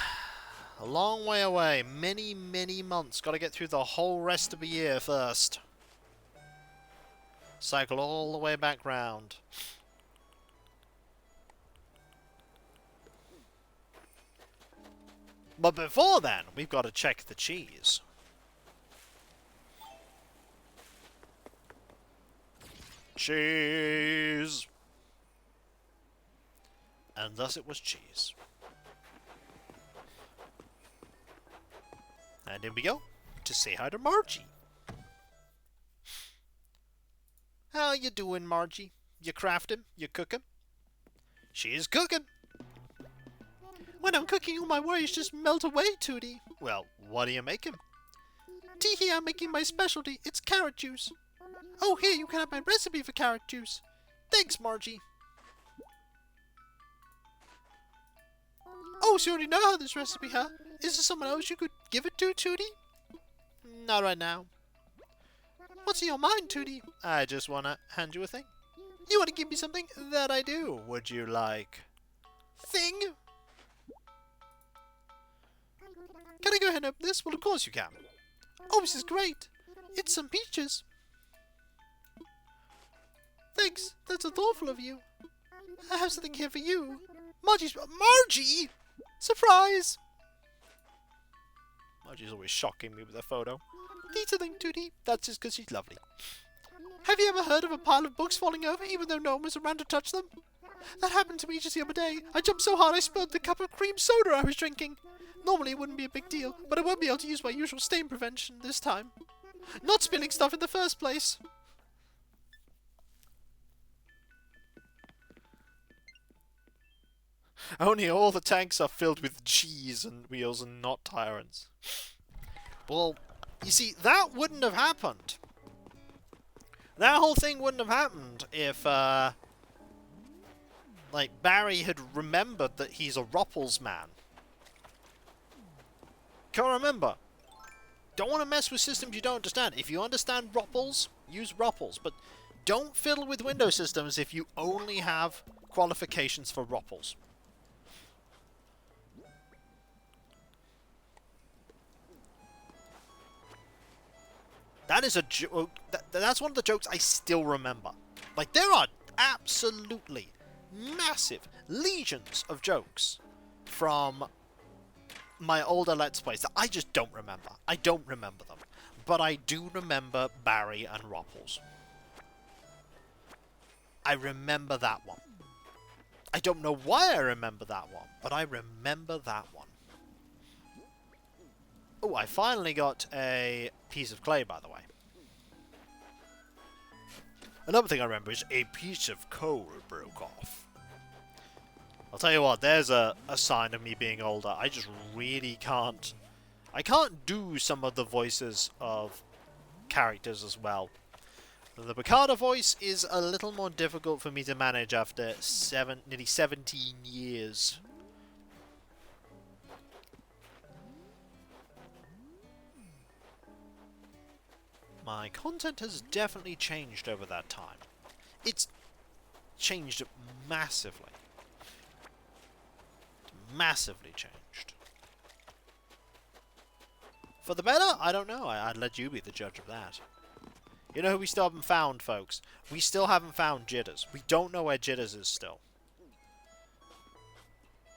Speaker 1: A long way away. Many, many months. Got to get through the whole rest of the year first. Cycle all the way back round. But before then, we've got to check the cheese. Cheese! And thus it was cheese. And in we go to say hi to Margie. How you doing, Margie? You crafting? You cooking? She's cooking. When I'm cooking, all my worries just melt away, Tootie. Well, what are you making? Tee-hee, I'm making my specialty. It's carrot juice. Oh, here, you can have my recipe for carrot juice. Thanks, Margie. Oh, so you already know how this recipe, huh? Is there someone else you could give it to, Tootie? Not right now. What's in your mind, Tootie? I just want to hand you a thing. You want to give me something? That I do. Would you like... thing? Can I go ahead and open this? Well, of course you can. Oh, this is great. It's some peaches. Thanks. That's so thoughtful of you. I have something here for you. Margie! Surprise! Margie's always shocking me with a photo. Need something, Tootie. That's just because she's lovely. Have you ever heard of a pile of books falling over even though no one was around to touch them? That happened to me just the other day. I jumped so hard I spilled the cup of cream soda I was drinking. Normally it wouldn't be a big deal, but I won't be able to use my usual stain prevention this time. Not spilling stuff in the first place. Only all the tanks are filled with cheese and wheels and not tyrants. Well, you see, that wouldn't have happened. That whole thing wouldn't have happened if, like, Barry had remembered that he's a Rupples man. Can't remember. Don't want to mess with systems you don't understand. If you understand Rupples, use Rupples. But don't fiddle with Windows systems if you only have qualifications for Rupples. That is a joke. That's one of the jokes I still remember. Like, there are absolutely massive legions of jokes from my older Let's Plays that I just don't remember. I don't remember them. But I do remember Barry and Rupples. I remember that one. I don't know why I remember that one, but I remember that one. Oh, I finally got a piece of clay, by the way. Another thing I remember is a piece of coal broke off. I'll tell you what, there's a sign of me being older. I just really can't... I can't do some of the voices of characters as well. The Picard voice is a little more difficult for me to manage after nearly 17 years. My content has definitely changed over that time. It's changed massively. Massively changed. For the better? I don't know. I'd let you be the judge of that. You know who we still haven't found, folks? We still haven't found Jitters. We don't know where Jitters is still.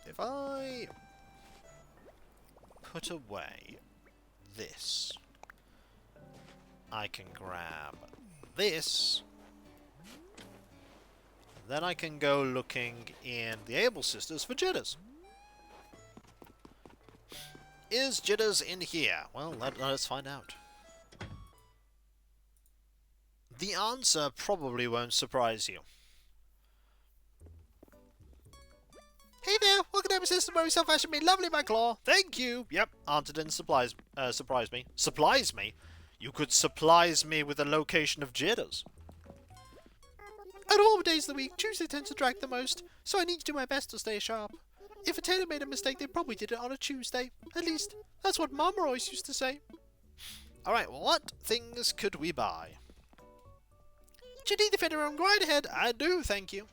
Speaker 1: if I put away this, I can grab this, then I can go looking in the Able Sisters for Jitters. Is Jitters in here? Well, let us find out. The answer probably won't surprise you. Hey there, welcome to Able Sisters, where we self-fashion me lovely by claw. Thank you. Yep, answer didn't surprise me. Supplies me? You could supplies me with the location of Jitters. Out of all the days of the week, Tuesday tends to drag the most, so I need to do my best to stay sharp. If a tailor made a mistake, they probably did it on a Tuesday. At least, that's what Mama always used to say. Alright, well, what things could we buy? Do you need the Federer on Grind Ahead? I do, thank you.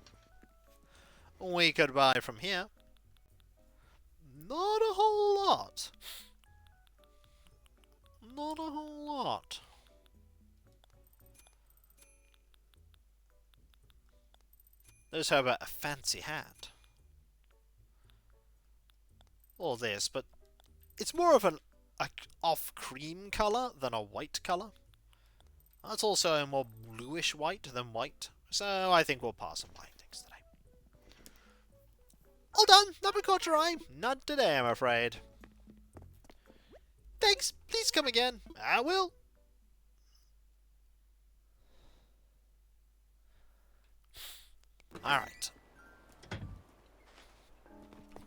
Speaker 1: We could buy from here. Not a whole lot. Not a whole lot. There's how about a fancy hat. Or this, but it's more of an off cream colour than a white colour. That's also a more bluish white than white, so I think we'll pass on buying things today. All done! Not caught your eye. Not today, I'm afraid. Thanks. Please come again. I will. Alright.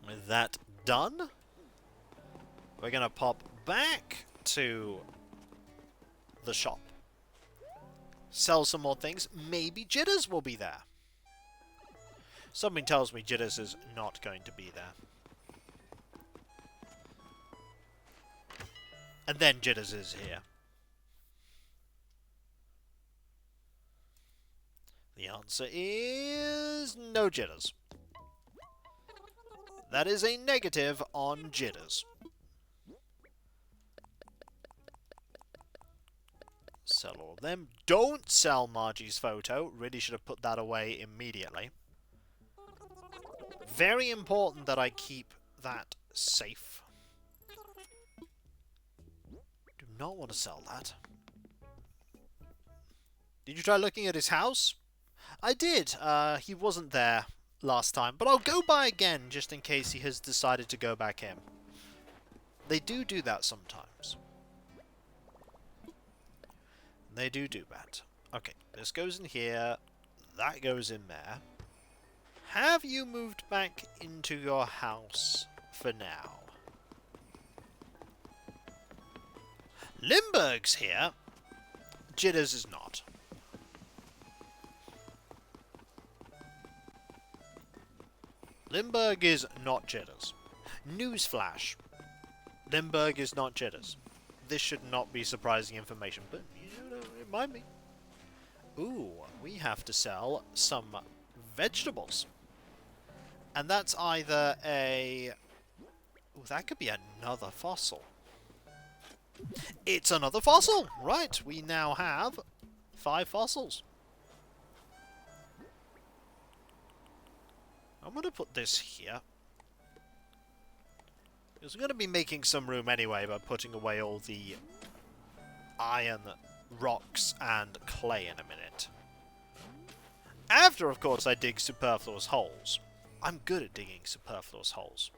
Speaker 1: With that done, we're going to pop back to the shop. Sell some more things. Maybe Jitters will be there. Something tells me Jitters is not going to be there. And then Jitters is here. The answer is no Jitters. That is a negative on Jitters. Sell all of them. Don't sell Margie's photo. Really should have put that away immediately. Very important that I keep that safe. Do not want to sell that. Did you try looking at his house? I did. He wasn't there last time, but I'll go by again just in case he has decided to go back in. They do that sometimes. They do that. Okay, this goes in here. That goes in there. Have you moved back into your house for now? Limburg's here. Jitters is not. Limburg is not Jitters. Newsflash. Limburg is not Jitters. This should not be surprising information, but you know, it might be. Ooh, we have to sell some vegetables. And that's either a... Ooh, that could be another fossil. It's another fossil! Right, we now have 5 fossils. I'm going to put this here. Because we're going to be making some room anyway by putting away all the iron, rocks, and clay in a minute. After, of course, I dig superfluous holes. I'm good at digging superfluous holes.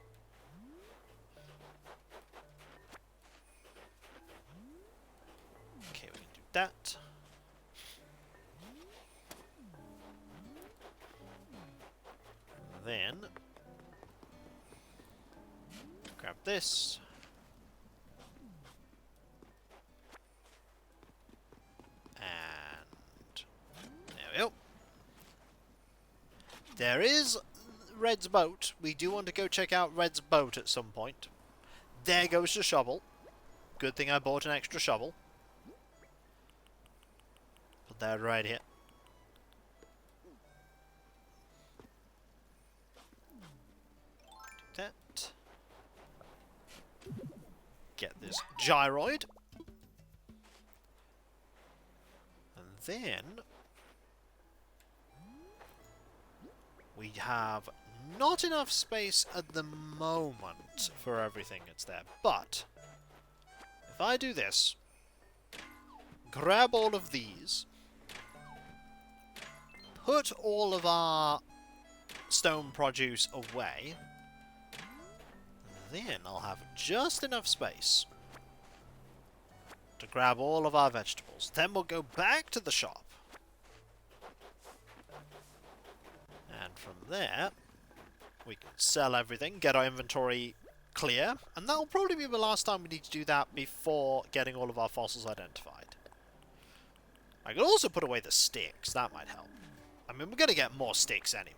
Speaker 1: Okay, we can do that. Then grab this. And there we go. There is Red's boat. We do want to go check out Red's boat at some point. There goes the shovel. Good thing I bought an extra shovel. Put that right here. Do that. Get this gyroid. And then we have Not enough space at the moment for everything that's there, but if I do this, grab all of these, put all of our stone produce away, then I'll have just enough space to grab all of our vegetables. Then we'll go back to the shop. And from there, we can sell everything, get our inventory clear, and that'll probably be the last time we need to do that before getting all of our fossils identified. I could also put away the sticks, that might help. I mean, we're going to get more sticks anyway.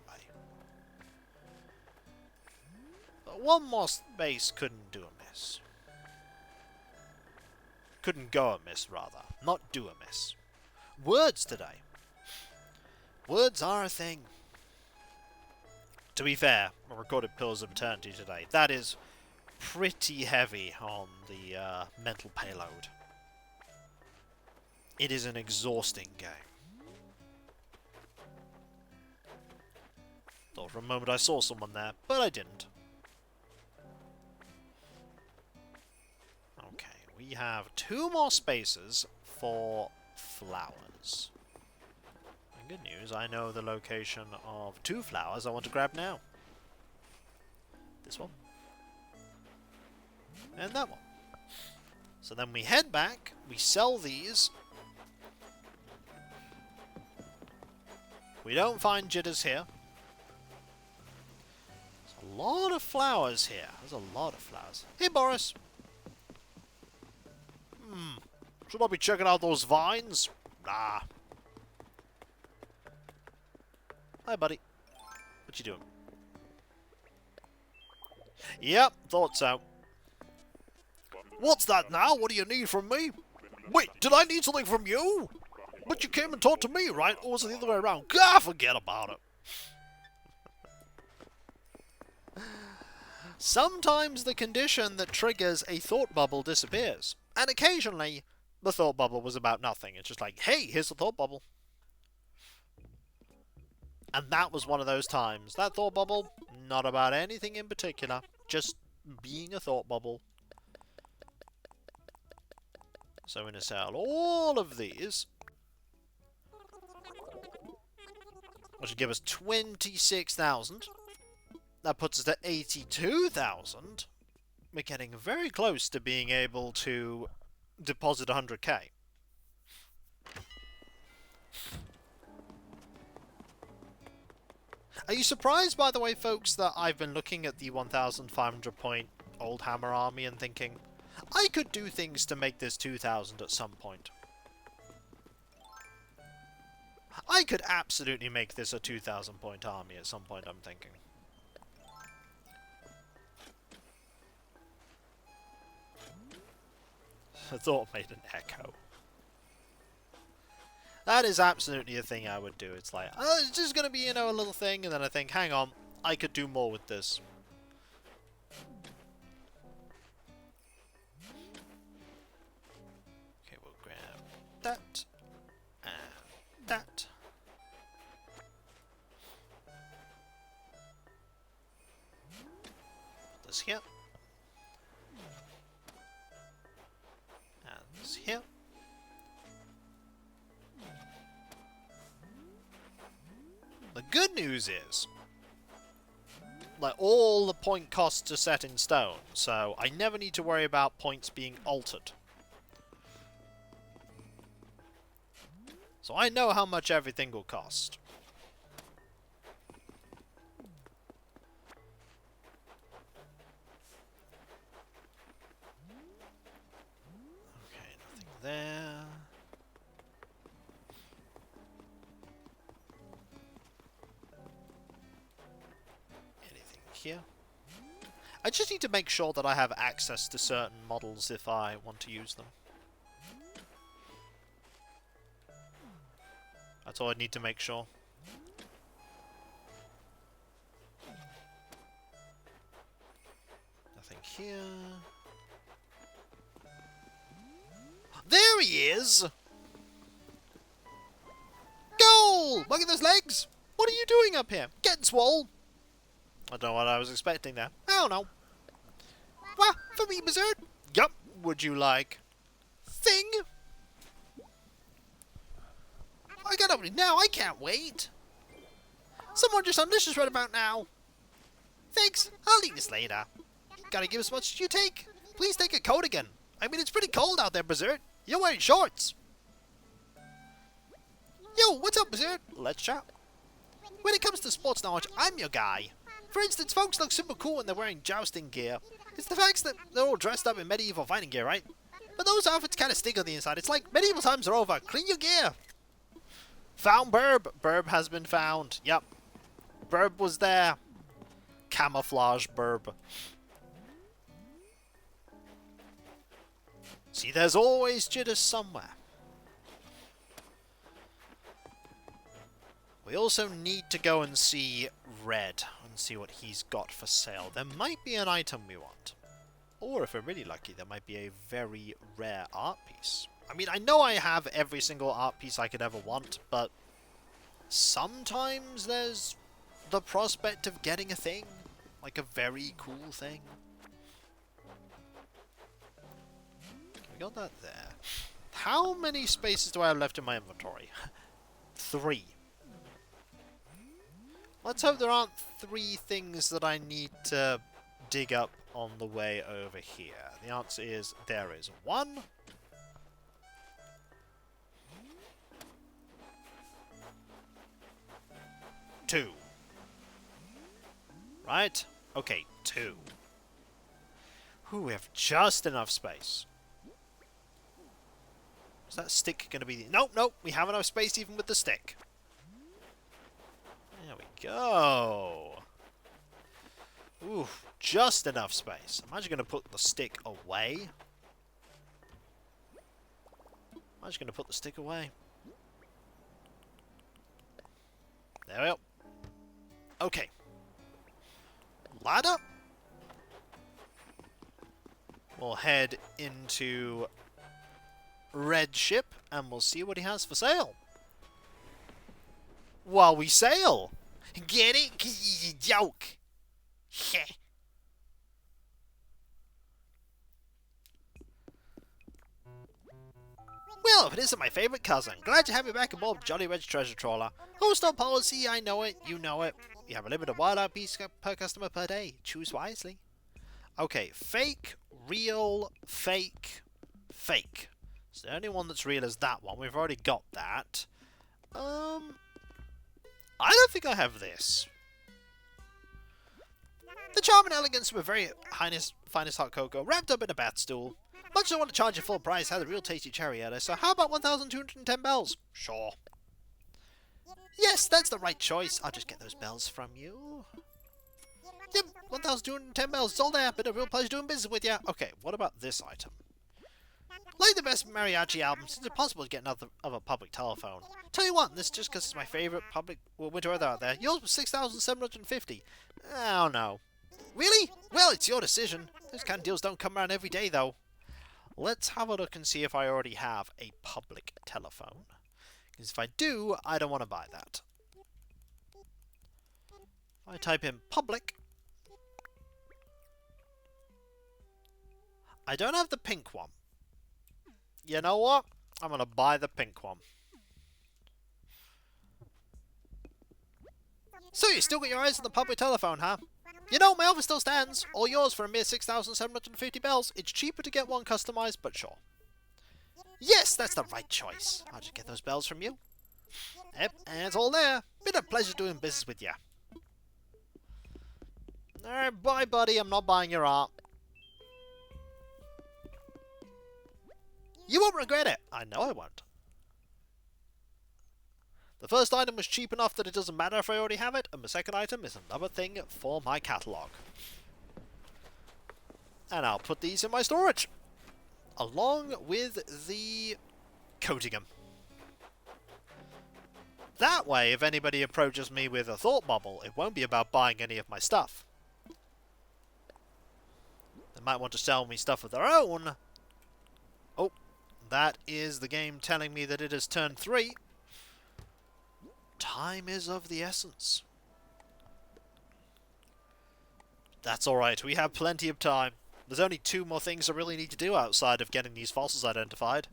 Speaker 1: But one more space couldn't do amiss. Couldn't go amiss, rather. Not do amiss. Words today. Words are a thing. To be fair, I recorded Pillars of Eternity today. That is pretty heavy on the mental payload. It is an exhausting game. Thought for a moment I saw someone there, but I didn't. Okay, we have 2 more spaces for flowers. And good news, I know the location of 2 flowers I want to grab now. This one. And that one. So then we head back, we sell these. We don't find jitters here. There's a lot of flowers here. There's a lot of flowers. Hey, Boris. Should I be checking out those vines? Nah. Hi, buddy. What you doing? Yep, thought so. What's that now? What do you need from me? Wait, did I need something from you? But you came and talked to me, right? Or was it the other way around? Ah, forget about it. Sometimes the condition that triggers a thought bubble disappears. And occasionally, the thought bubble was about nothing. It's just like, hey, here's the thought bubble. And that was one of those times. That thought bubble, not about anything in particular. Just being a thought bubble. So we're going to sell all of these. Which should give us 26,000. That puts us at 82,000. We're getting very close to being able to deposit 100k. Are you surprised, by the way, folks, that I've been looking at the 1,500 point Old Hammer army and thinking, I could do things to make this 2,000 at some point. I could absolutely make this a 2,000 point army at some point, I'm thinking. I thought made an echo. That is absolutely a thing I would do. It's like, oh, it's just going to be, you know, a little thing, and then I think, hang on, I could do more with this. Okay, we'll grab that, and that. Put this here. And this here. The good news is, like, all the point costs are set in stone, so I never need to worry about points being altered. So I know how much everything will cost. Okay, nothing there. Here. I just need to make sure that I have access to certain models if I want to use them. That's all I need to make sure. Nothing here. There he is! Goal! Look at those legs! What are you doing up here? Getting swole! I don't know what I was expecting there. I don't know. What? For me, Blizzard? Yup. Would you like... thing? I got opening now. I can't wait. Someone just delicious right about now. Thanks. I'll eat this later. Gotta give as much as you take. Please take a coat again. I mean, it's pretty cold out there, Blizzard. You're wearing shorts. Yo, what's up, Blizzard? Let's chat. When it comes to sports knowledge, I'm your guy. For instance, folks look super cool when they're wearing jousting gear. It's the fact that they're all dressed up in medieval fighting gear, right? But those outfits kind of stink on the inside. It's like medieval times are over. Clean your gear. Found Burb. Burb has been found. Yep. Burb was there. Camouflage Burb. See, there's always jitters somewhere. We also need to go and see Red and see what he's got for sale. There might be an item we want. Or if we're really lucky, there might be a very rare art piece. I mean, I know I have every single art piece I could ever want, but sometimes there's the prospect of getting a thing. Like a very cool thing. We got that there. How many spaces do I have left in my inventory? 3. Let's hope there aren't 3 things that I need to dig up on the way over here. The answer is there is 1. 2. Right? Okay, 2. Ooh, we have just enough space. Is that stick going to be... Nope, nope, we have enough space even with the stick. There we go. Ooh, just enough space. I'm actually going to put the stick away. I'm just going to put the stick away. There we go. Okay. Ladder. We'll head into Red Ship and we'll see what he has for sale. While we sail. Get it? 'Cause he's a joke. Well, if it isn't my favourite cousin, glad to have you back aboard Jolly Red's treasure trawler. Host on policy, I know it, you know it. You have a limited wild art piece per customer per day. Choose wisely. Okay, fake, real, fake, fake. So the only one that's real is that one. We've already got that. I don't think I have this. The charm and elegance of a very finest hot cocoa, wrapped up in a bat stool. Much don't want to charge you full price, has a real tasty cherry at it, so how about 1,210 bells? Sure. Yes, that's the right choice. I'll just get those bells from you. Yep, 1,210 bells. It's all there. Been a real pleasure doing business with you. Okay, what about this item? Like the best mariachi albums, it's impossible to get another of a public telephone. Tell you what, this just because it's my favourite public winter weather out there. Yours was 6,750. Oh no. Really? Well, it's your decision. Those kind of deals don't come around every day, though. Let's have a look and see if I already have a public telephone. Because if I do, I don't want to buy that. If I type in public, I don't have the pink one. You know what? I'm going to buy the pink one. So you still got your eyes on the public telephone, huh? You know, my offer still stands. All yours for a mere 6,750 bells. It's cheaper to get one customized, but sure. Yes, that's the right choice. I'll just get those bells from you. Yep, and it's all there. Been a pleasure doing business with you. Alright, bye, buddy. I'm not buying your art. You won't regret it. I know I won't. The first item was cheap enough that it doesn't matter if I already have it, and the second item is another thing for my catalogue. And I'll put these in my storage, along with the coating. That way, if anybody approaches me with a thought bubble, it won't be about buying any of my stuff. They might want to sell me stuff of their own. Oh, that is the game telling me that it is turn 3. Time is of the essence. That's alright, we have plenty of time. There's only 2 more things I really need to do outside of getting these fossils identified.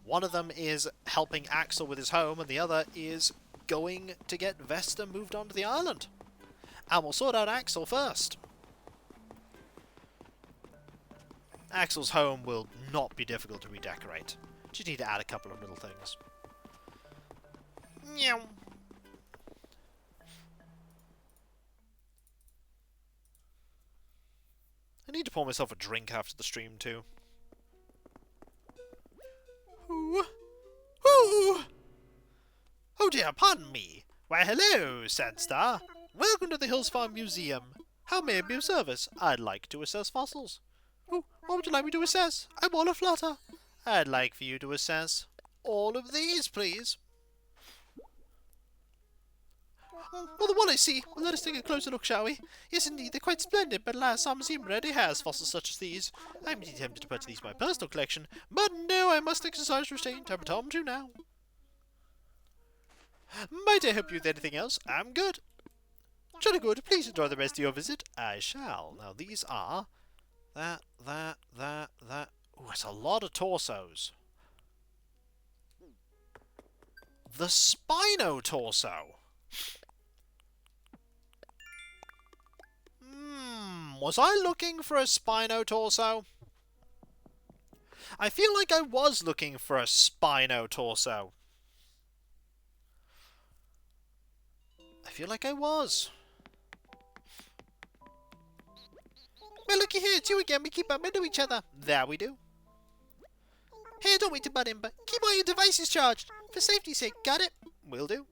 Speaker 1: One of them is helping Axel with his home, and the other is going to get Vesta moved onto the island. And we'll sort out Axel first. Axel's home will not be difficult to redecorate. Just need to add a couple of little things. Meow. I need to pour myself a drink after the stream too. Ooh. Ooh. Oh dear, pardon me. Why hello, Sad Star. Welcome to the Hills Farm Museum. How may I be of service? I'd like to assess fossils. Oh, what would you like me to assess? I'm all aflutter. I'd like for you to assess all of these, please. Well, the one I see. Well, let us take a closer look, shall we? Yes, indeed, they're quite splendid, but alas, our museum rarely has fossils such as these. I'm tempted to put these in my personal collection, but no, I must exercise restraint. I'm Tom too now. Might I help you with anything else? I'm good. Jolly good. Please enjoy the rest of your visit. I shall. Now, these are... That. Ooh, it's a lot of torsos. The Spino torso. Was I looking for a Spino torso? I feel like I was looking for a Spino torso. I feel like I was. Well, looky here, it's you again. We keep bumping into each other. There we do. Hey, don't wait to butt in, but keep all your devices charged. For safety's sake, got it? Will do.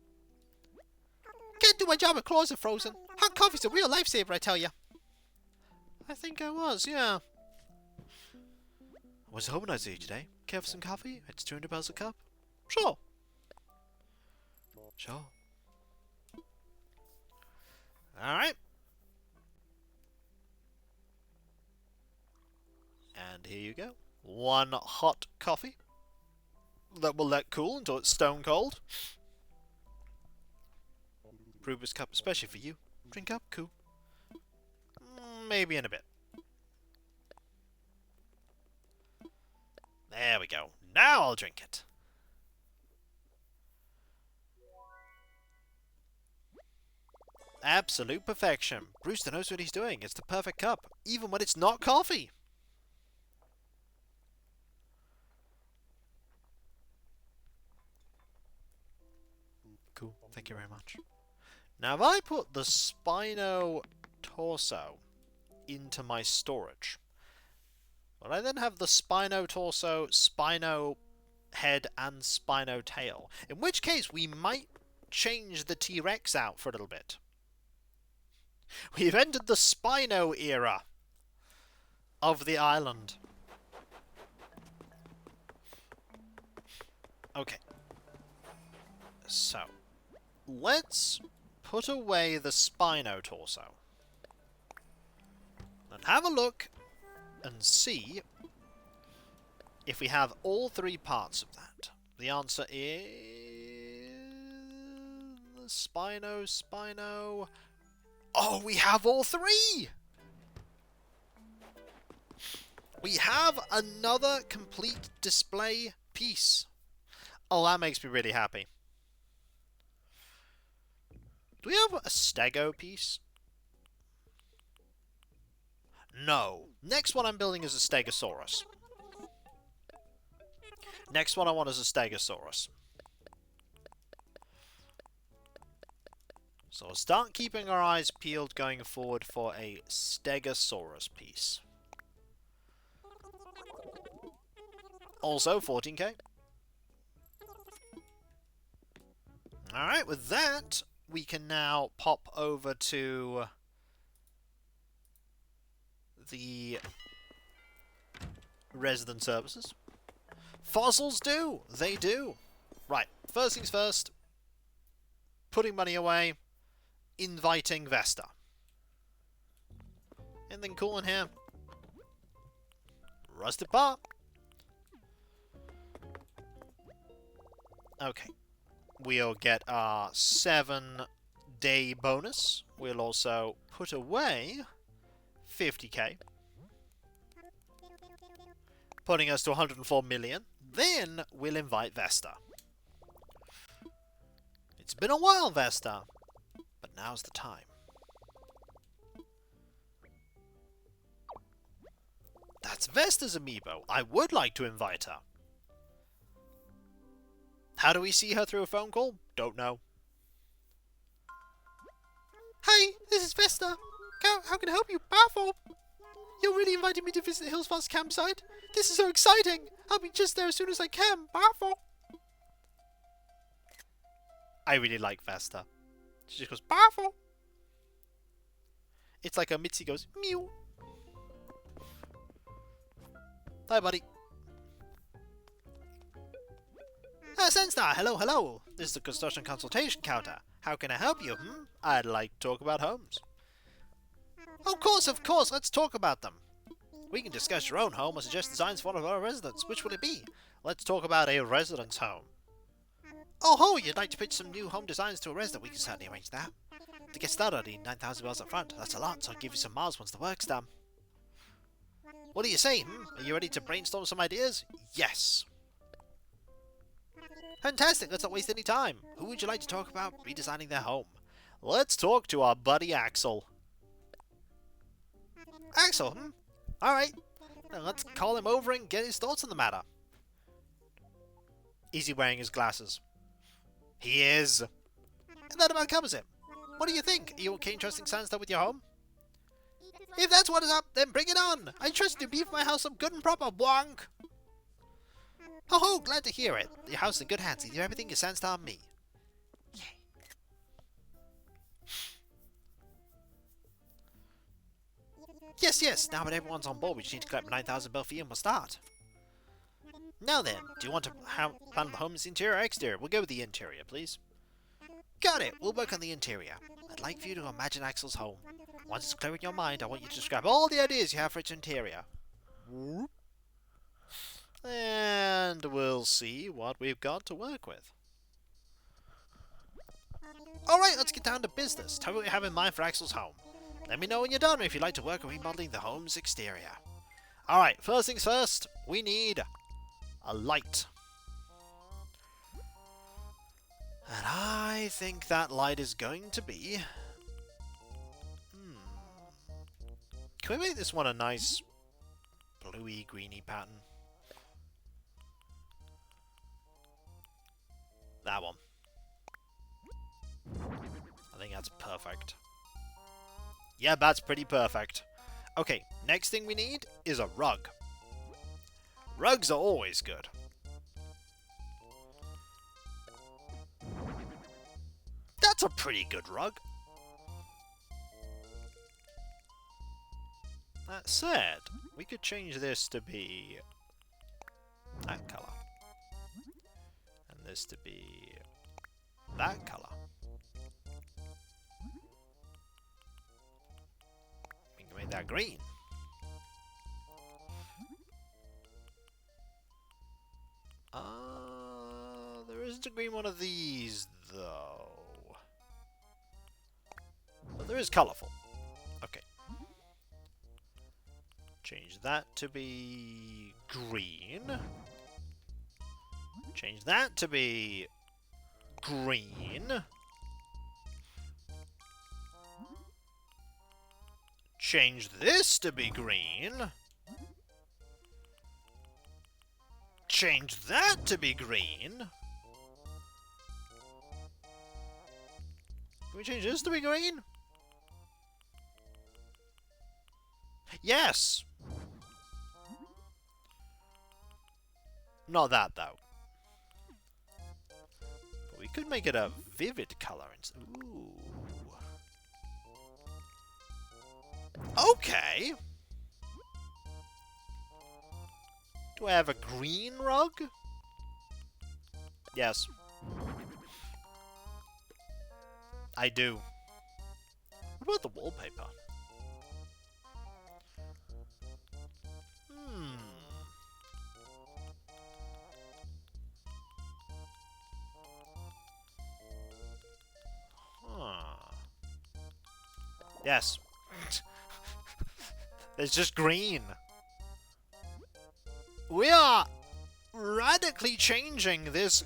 Speaker 1: Can't do my job if claws are frozen. Hot coffee's a real lifesaver, I tell ya. I think I was, yeah. I was hoping I'd see you today. Care for some coffee? It's 200 bells a cup. Sure. Sure. Alright. And here you go. 1 hot coffee. That will let cool until it's stone cold. Brew this cup especially for you. Drink up, cool. Maybe in a bit. There we go. Now I'll drink it. Absolute perfection. Brewster knows what he's doing. It's the perfect cup, even when it's not coffee. Cool. Thank you very much. Now, if I put the Spino torso into my storage, will I then have the Spino torso, Spino head, and Spino tail? In which case, we might change the T-Rex out for a little bit. We've entered the Spino era of the island. Okay. So, let's put away the Spino torso. And have a look and see if we have all 3 parts of that. The answer is... Spino... Oh, we have all 3! We have another complete display piece. Oh, that makes me really happy. Do we have a stego piece? No. Next one I'm building is a stegosaurus. Next one I want is a stegosaurus. So we'll start keeping our eyes peeled going forward for a stegosaurus piece. Also 14k. Alright, with that, we can now pop over to the resident services. Fossils do! They do! Right, first things first. Putting money away. Inviting Vesta. Anything cool in here? Rusted part. Okay. We'll get our 7-day bonus. We'll also put away 50k, putting us to 104 million. Then we'll invite Vesta. It's been a while, Vesta, but now's the time. That's Vesta's amiibo. I would like to invite her. How do we see her through a phone call? Don't know. Hi, this is Vesta. How can I help you, Baafo? You're really inviting me to visit the Hillsfast campsite? This is so exciting! I'll be just there as soon as I can, Baafo. I really like Vesta. She just goes, Baafo. It's like a Mitzi goes, mew. Hi, buddy. Senstar, hello, hello. This is the construction consultation counter. How can I help you? I'd like to talk about homes. Of course. Let's talk about them. We can discuss your own home or suggest designs for one of our residents. Which will it be? Let's talk about a resident's home. Oh ho! You'd like to pitch some new home designs to a resident? We can certainly arrange that. To get started, I need 9,000 bells up front. That's a lot, so I'll give you some miles once the work's done. What do you say? Are you ready to brainstorm some ideas? Yes. Fantastic, let's not waste any time. Who would you like to talk about redesigning their home? Let's talk to our buddy Axel. Axel, Alright. Now let's call him over and get his thoughts on the matter. Is he wearing his glasses? He is. And that about covers it. What do you think? Are you okay trusting Santa with your home? If that's what is up, then bring it on. I trust you to beef my house up good and proper, Wonk. Ho ho, glad to hear it. Your house is in good hands. You do everything you send on me. Yay. Yes. Now that everyone's on board, we just need to collect 9,000 bell fee and we'll start. Now then, do you want to plan the home's interior or exterior? We'll go with the interior, please. Got it. We'll work on the interior. I'd like for you to imagine Axel's home. Once it's clear in your mind, I want you to describe all the ideas you have for its interior. Whoop. And we'll see what we've got to work with. Alright, let's get down to business. Tell me what you have in mind for Axel's home. Let me know when you're done if you'd like to work on remodeling the home's exterior. Alright, first things first, we need a light. And I think that light is going to be... Can we make this one a nice bluey, greeny pattern? That one. I think that's perfect. Yeah, that's pretty perfect. Okay, next thing we need is a rug. Rugs are always good. That's a pretty good rug. That said, we could change this to be that color. And this to be that color. We can make that green. There isn't a green one of these, though. But there is colorful. Okay. Change that to be green. Change that to be green. Change this to be green. Change that to be green. Can we change this to be green? Yes! Not that, though. But we could make it a vivid color. Ooh. Okay. Do I have a green rug? Yes. I do. What about the wallpaper? Yes. It's just green. We are radically changing this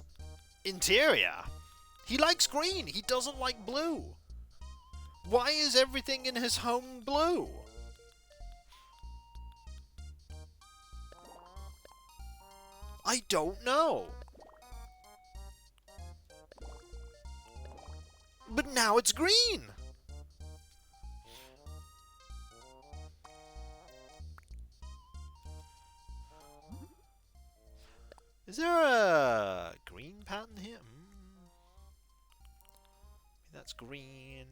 Speaker 1: interior. He likes green. He doesn't like blue. Why is everything in his home blue? I don't know. But now it's green. Is there a green pattern here? That's green.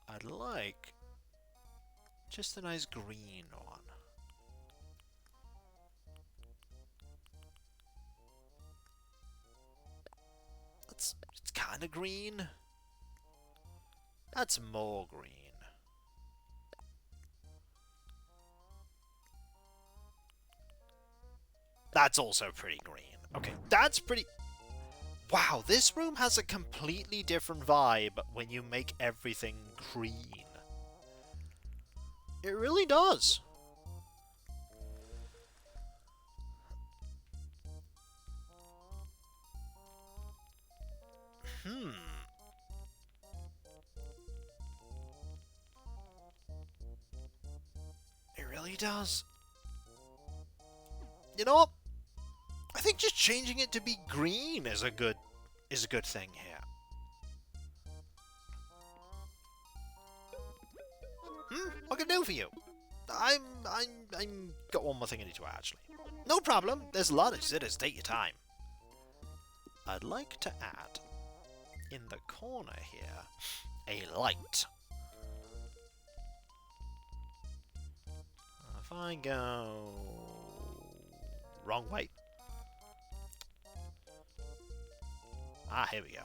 Speaker 1: I'd like just a nice green one. It's kind of green. That's more green. That's also pretty green. Okay, that's pretty... Wow, this room has a completely different vibe when you make everything green. It really does. It really does. You know what? I think just changing it to be green is a good thing here. What can I do for you? I'm got one more thing I need to add, actually. No problem. There's a lot of sitters. Take your time. I'd like to add in the corner here a light. If I go wrong way. Ah, here we go.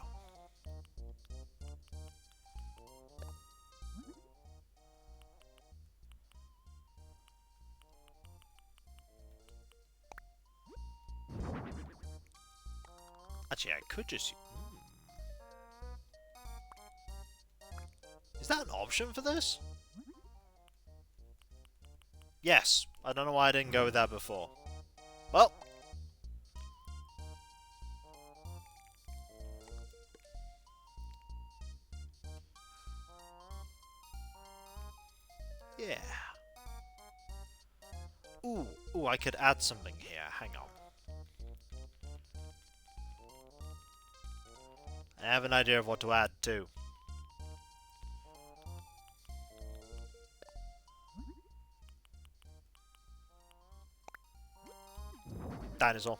Speaker 1: Actually, I could just... Is that an option for this? Yes. I don't know why I didn't go with that before. Well. Yeah. Ooh, I could add something here. Hang on. I have an idea of what to add too. Dinosaur.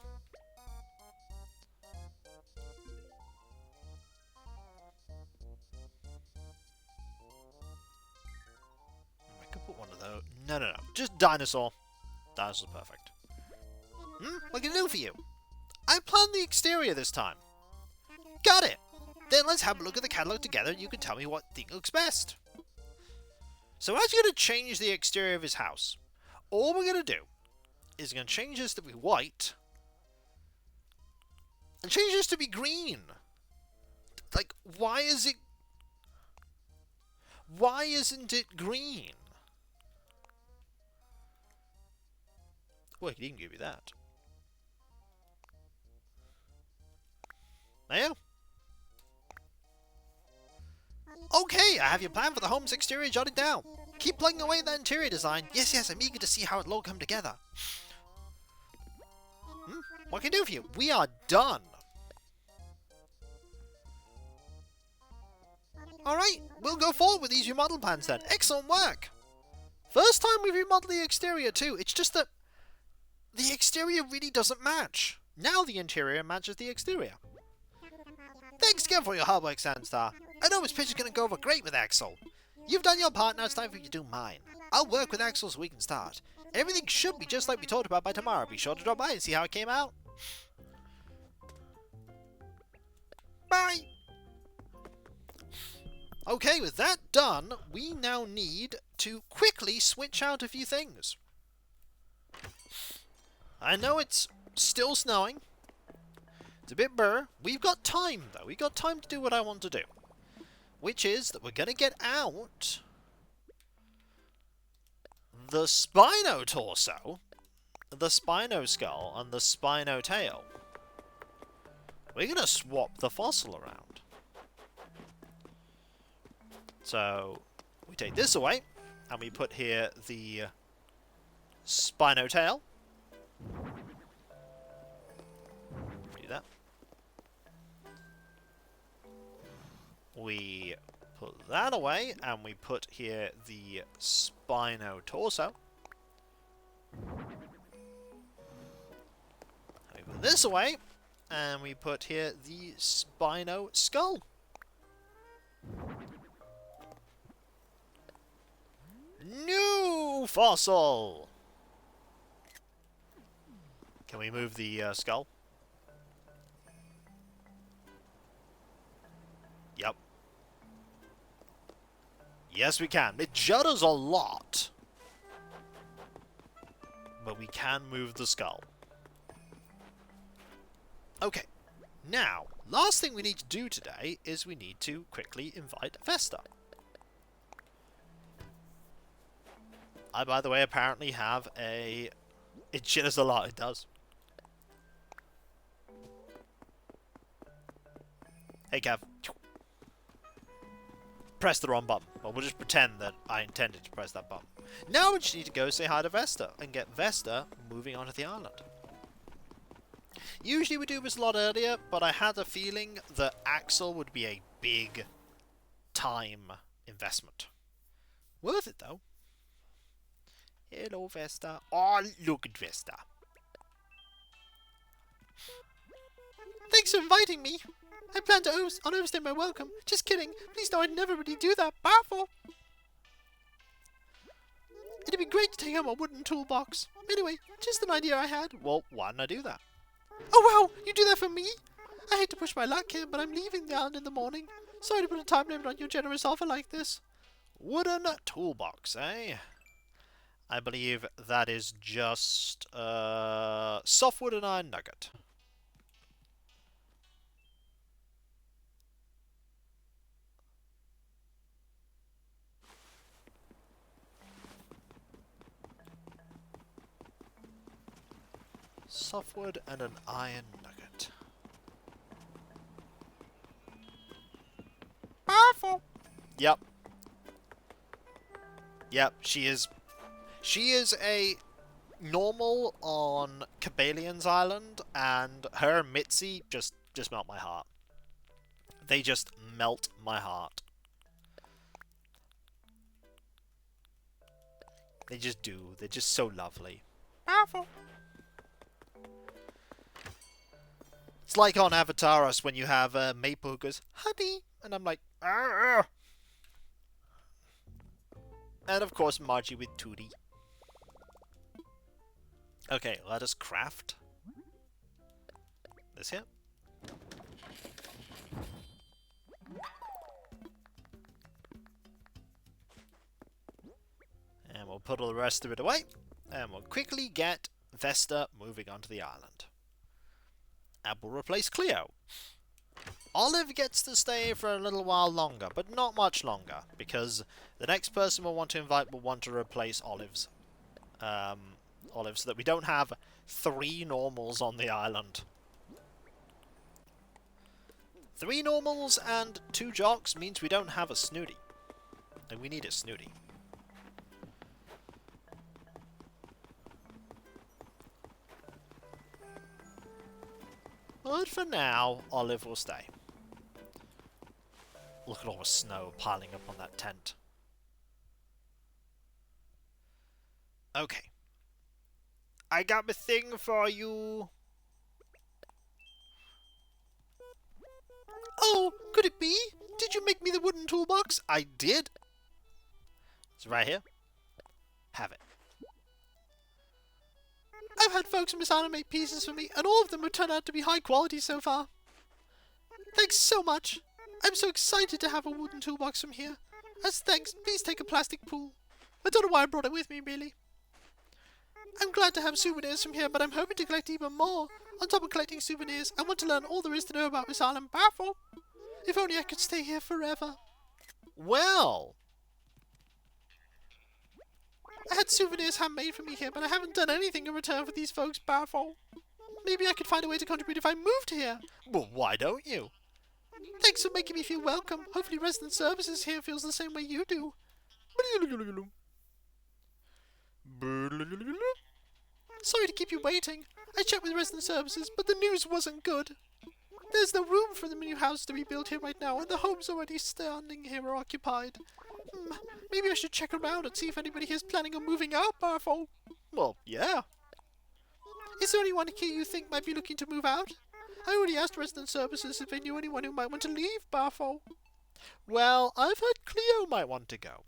Speaker 1: I could put one of those. No. Just dinosaur. Dinosaur's perfect. What can I do for you? I planned the exterior this time. Got it! Then let's have a look at the catalog together and you can tell me what thing looks best. So we're actually going to change the exterior of his house. All we're going to do is going to change this to be white. And change this to be green. Like, why is it... Why isn't it green? Oh, I can even give you that. There. Okay, I have your plan for the home's exterior jotted down. Keep plugging away at that interior design. Yes, I'm eager to see how it'll all come together. What can I do for you? We are done. Alright, we'll go forward with these remodel plans then. Excellent work. First time we've remodeled the exterior too. It's just that the exterior really doesn't match. Now the interior matches the exterior. Thanks again for your hard work, Sandstar. I know this picture's going to go over great with Axel. You've done your part, now it's time for you to do mine. I'll work with Axel so we can start. Everything should be just like we talked about by tomorrow. Be sure to drop by and see how it came out. Bye! Okay, with that done, we now need to quickly switch out a few things. I know it's still snowing. It's a bit blur. We've got time, though. We've got time to do what I want to do. Which is that we're going to get out the Spino torso, the Spino skull, and the Spino tail. We're going to swap the fossil around. So, we take this away, and we put here the Spino tail. Do that. We put that away, and we put here the Spino torso. We put this away, and we put here the Spino skull. New fossil! Can we move the skull? Yep. Yes, we can. It judders a lot. But we can move the skull. Okay. Now, last thing we need to do today is we need to quickly invite Vesta. I, by the way, apparently have a... It jitters a lot, it does. Hey, Cav. Press the wrong button. Well, we'll just pretend that I intended to press that button. Now we just need to go say hi to Vesta and get Vesta moving onto the island. Usually we do this a lot earlier, but I had a feeling that Axel would be a big time investment. Worth it, though. Hello, Vesta. Oh, look at Vesta. Thanks for inviting me. I plan to overstay my welcome. Just kidding. Please know I'd never really do that. Baafo. It'd be great to take home a wooden toolbox. Anyway, just an idea I had. Well, why didn't I do that? Oh wow, you do that for me? I hate to push my luck here, but I'm leaving the island in the morning. Sorry to put a time limit on your generous offer like this. Wooden toolbox, eh? I believe that is just softwood and iron nugget. Softwood and an iron nugget. Baafo. Yep. Yep, she is a normal on Cabalian's Island, and her and Mitzi just melt my heart. They just melt my heart. They just do. They're just so lovely. Baafo. It's like on Avataros when you have Maple who goes, honey, and I'm like, arr! And of course Margie with Tootie. Okay, let us craft this here. And we'll put all the rest of it away. And we'll quickly get Vesta moving onto the island. And we'll replace Cleo. Olive gets to stay for a little while longer, but not much longer, because the next person we'll want to invite will want to replace Olive's. Olive, so that we don't have 3 normals on the island. 3 normals and 2 jocks means we don't have a snooty. And we need a snooty. But for now, Olive will stay. Look at all the snow piling up on that tent. Okay. I got a thing for you. Oh, could it be? Did you make me the wooden toolbox? I did. It's right here. Have it. I've had folks from this island make pieces for me, and all of them have turned out to be high quality so far. Thanks so much. I'm so excited to have a wooden toolbox from here. As thanks, please take a plastic pool. I don't know why I brought it with me, really. I'm glad to have souvenirs from here, but I'm hoping to collect even more. On top of collecting souvenirs, I want to learn all there is to know about this island Baafo. If only I could stay here forever. Well, I had souvenirs handmade for me here, but I haven't done anything in return for these folks Baafo. Maybe I could find a way to contribute if I moved here. Well, why don't you? Thanks for making me feel welcome. Hopefully resident services here feels the same way you do. Sorry to keep you waiting. I checked with resident services, but the news wasn't good. There's no room for the new house to be built here right now, and the homes already standing here are occupied. Maybe I should check around and see if anybody here is planning on moving out, Baafo. Well, yeah. Is there anyone here you think might be looking to move out? I already asked resident services if they knew anyone who might want to leave Baafo. Well, I've heard Cleo might want to go.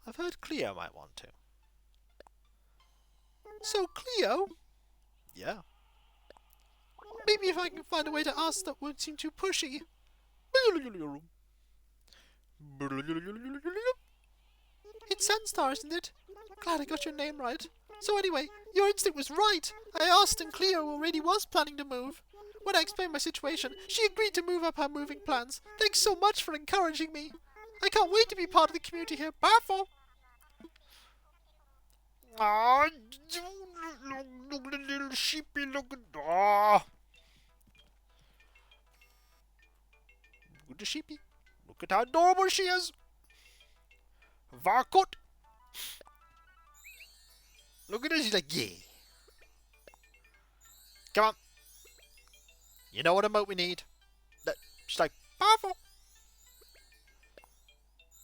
Speaker 1: I've heard Cleo might want to. So, Cleo? Yeah. Maybe if I can find a way to ask that won't seem too pushy. It's Sunstar, isn't it? Glad I got your name right. So anyway, your instinct was right. I asked and Cleo already was planning to move. When I explained my situation, she agreed to move up her moving plans. Thanks so much for encouraging me. I can't wait to be part of the community here, Baafo. Ah, look at the little sheepy, look at the sheepy. Look at how adorable she is. Varkot. Look at her, she's like, yeah. Come on. You know what emote we need? She's like, powerful.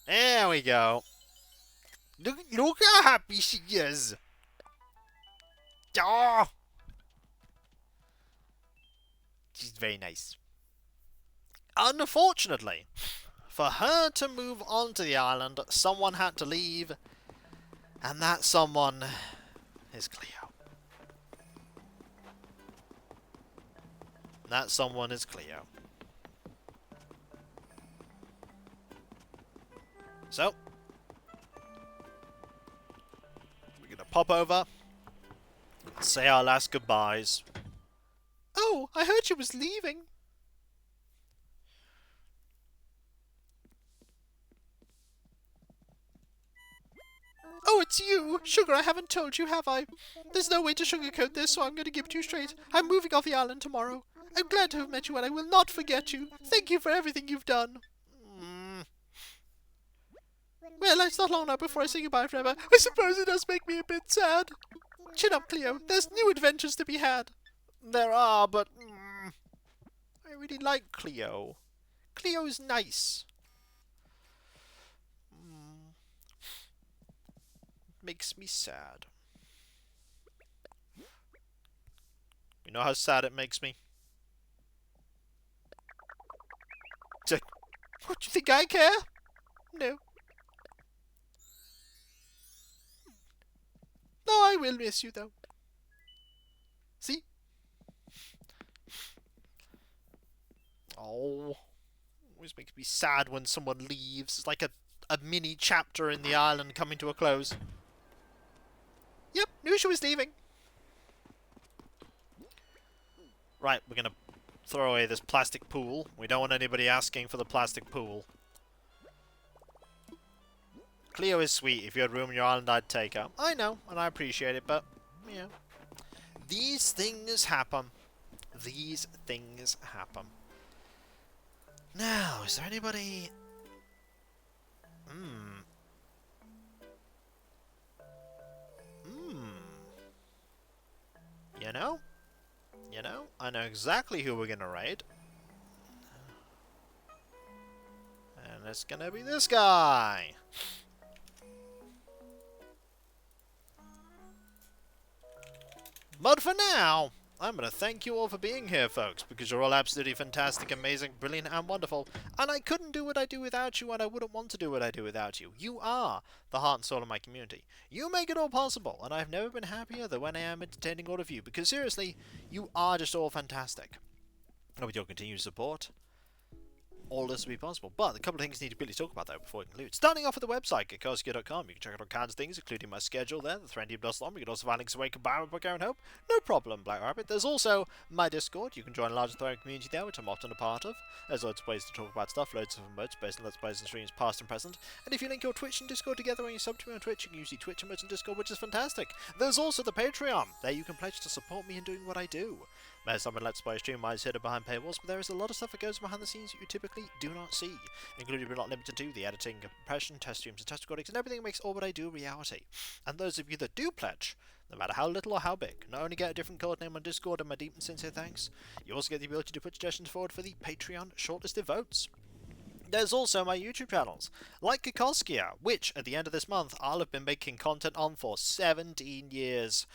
Speaker 1: There we go. Look how happy she is. Oh. She's very nice. Unfortunately, for her to move onto the island, someone had to leave. And that someone is Cleo. That someone is Cleo. So, we're going to pop over and say our last goodbyes. Oh, I heard she was leaving. Oh, it's you! Sugar, I haven't told you, have I? There's no way to sugarcoat this, so I'm going to give it to you straight. I'm moving off the island tomorrow. I'm glad to have met you, and I will not forget you. Thank you for everything you've done. Well, it's not long now before I say goodbye forever. I suppose it does make me a bit sad. Chin up, Cleo. There's new adventures to be had. There are, but I really like Cleo. Cleo's nice. Makes me sad. You know how sad it makes me? It's like, what, do you think I care? No. No, I will miss you, though. See? Oh. Always makes me sad when someone leaves. It's like a mini chapter in the island coming to a close. Yep, knew she was leaving. Right, we're gonna throw away this plastic pool. We don't want anybody asking for the plastic pool. Cleo is sweet. If you had room on your island, I'd take her. I know, and I appreciate it, but, yeah. These things happen. These things happen. Now, is there anybody... You know, I know exactly who we're gonna raid. And it's gonna be this guy! But for now, I'm gonna thank you all for being here, folks, because you're all absolutely fantastic, amazing, brilliant, and wonderful. And I couldn't do what I do without you, and I wouldn't want to do what I do without you. You are the heart and soul of my community. You make it all possible, and I've never been happier than when I am entertaining all of you, because seriously, you are just all fantastic. And with your continued support, all this will be possible. But a couple of things I need to quickly talk about though before we conclude. Starting off with the website, getkoski.com. You can check out all kinds of things, including my schedule there, the Threndy Plus Long. You can also find links away Kabara, Book and Hope. No problem, Black Rabbit. There's also my Discord. You can join a larger throwing community there, which I'm often a part of. There's loads of ways to talk about stuff, loads of emotes based on Let's Plays and streams past and present. And if you link your Twitch and Discord together when you sub to me on Twitch, you can use the Twitch emotes and Discord, which is fantastic. There's also the Patreon. There you can pledge to support me in doing what I do. There's some Let's Play stream might hidden behind paywalls, but there is a lot of stuff that goes behind the scenes that you typically do not see, including but not limited to the editing, compression, test streams and test recordings, and everything that makes all what I do a reality. And those of you that do pledge, no matter how little or how big, not only get a different code name on Discord and my deep and sincere thanks, you also get the ability to put suggestions forward for the Patreon shortlisted votes. There's also my YouTube channels, like Kikoskia, which, at the end of this month, I'll have been making content on for 17 years.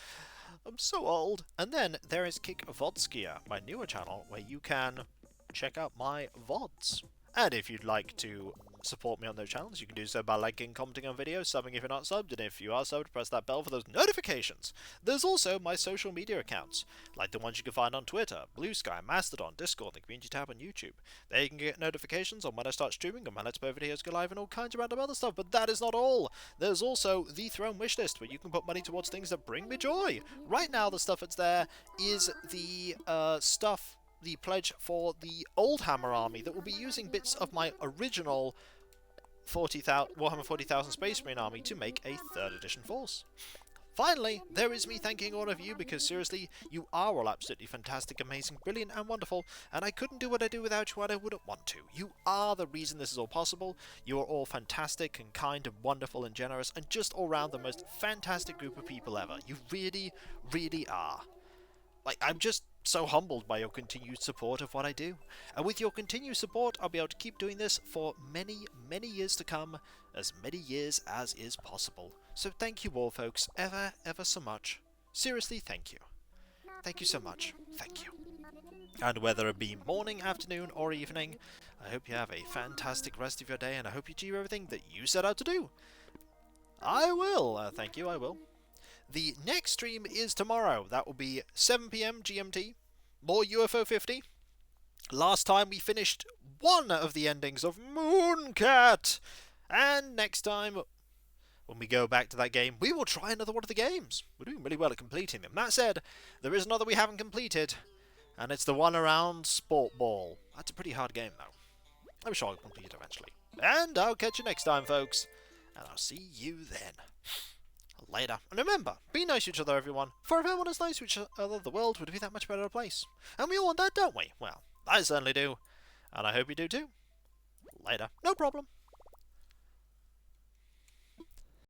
Speaker 1: I'm so old. And then there is Kick Vodskia, my newer channel, where you can check out my VODs. And if you'd like to support me on those channels, you can do so by liking, commenting on videos, subbing if you're not subbed, and if you are subbed, press that bell for those notifications. There's also my social media accounts, like the ones you can find on Twitter, Blue Sky, Mastodon, Discord, and the community tab on YouTube. There you can get notifications on when I start streaming, and my Let's Play videos go live, and all kinds of random other stuff, but that is not all. There's also the Throne Wishlist, where you can put money towards things that bring me joy. Right now, the stuff that's there is the the pledge for the Old Hammer army that will be using bits of my original Warhammer 40,000 Space Marine army to make a 3rd edition force. Finally, there is me thanking all of you, because seriously, you are all absolutely fantastic, amazing, brilliant and wonderful, and I couldn't do what I do without you, and I wouldn't want to. You are the reason this is all possible. You are all fantastic and kind and wonderful and generous, and just all round the most fantastic group of people ever. You really, really are. Like, I'm just so humbled by your continued support of what I do. And with your continued support, I'll be able to keep doing this for many, many years to come, as many years as is possible. So thank you all, folks, ever so much. Seriously, thank you. Thank you so much. Thank you. And whether it be morning, afternoon, or evening, I hope you have a fantastic rest of your day, and I hope you achieve everything that you set out to do. I will. Thank you, I will. The next stream is tomorrow. That will be 7 PM GMT. More UFO 50. Last time we finished one of the endings of Mooncat. And next time, when we go back to that game, we will try another one of the games. We're doing really well at completing them. That said, there is another we haven't completed, and it's the one around Sport Ball. That's a pretty hard game, though. I'm sure I'll complete it eventually. And I'll catch you next time, folks. And I'll see you then. Later. And remember, be nice to each other, everyone. For if everyone is nice to each other, the world would be that much better a place. And we all want that, don't we? Well, I certainly do. And I hope you do too. Later. No problem.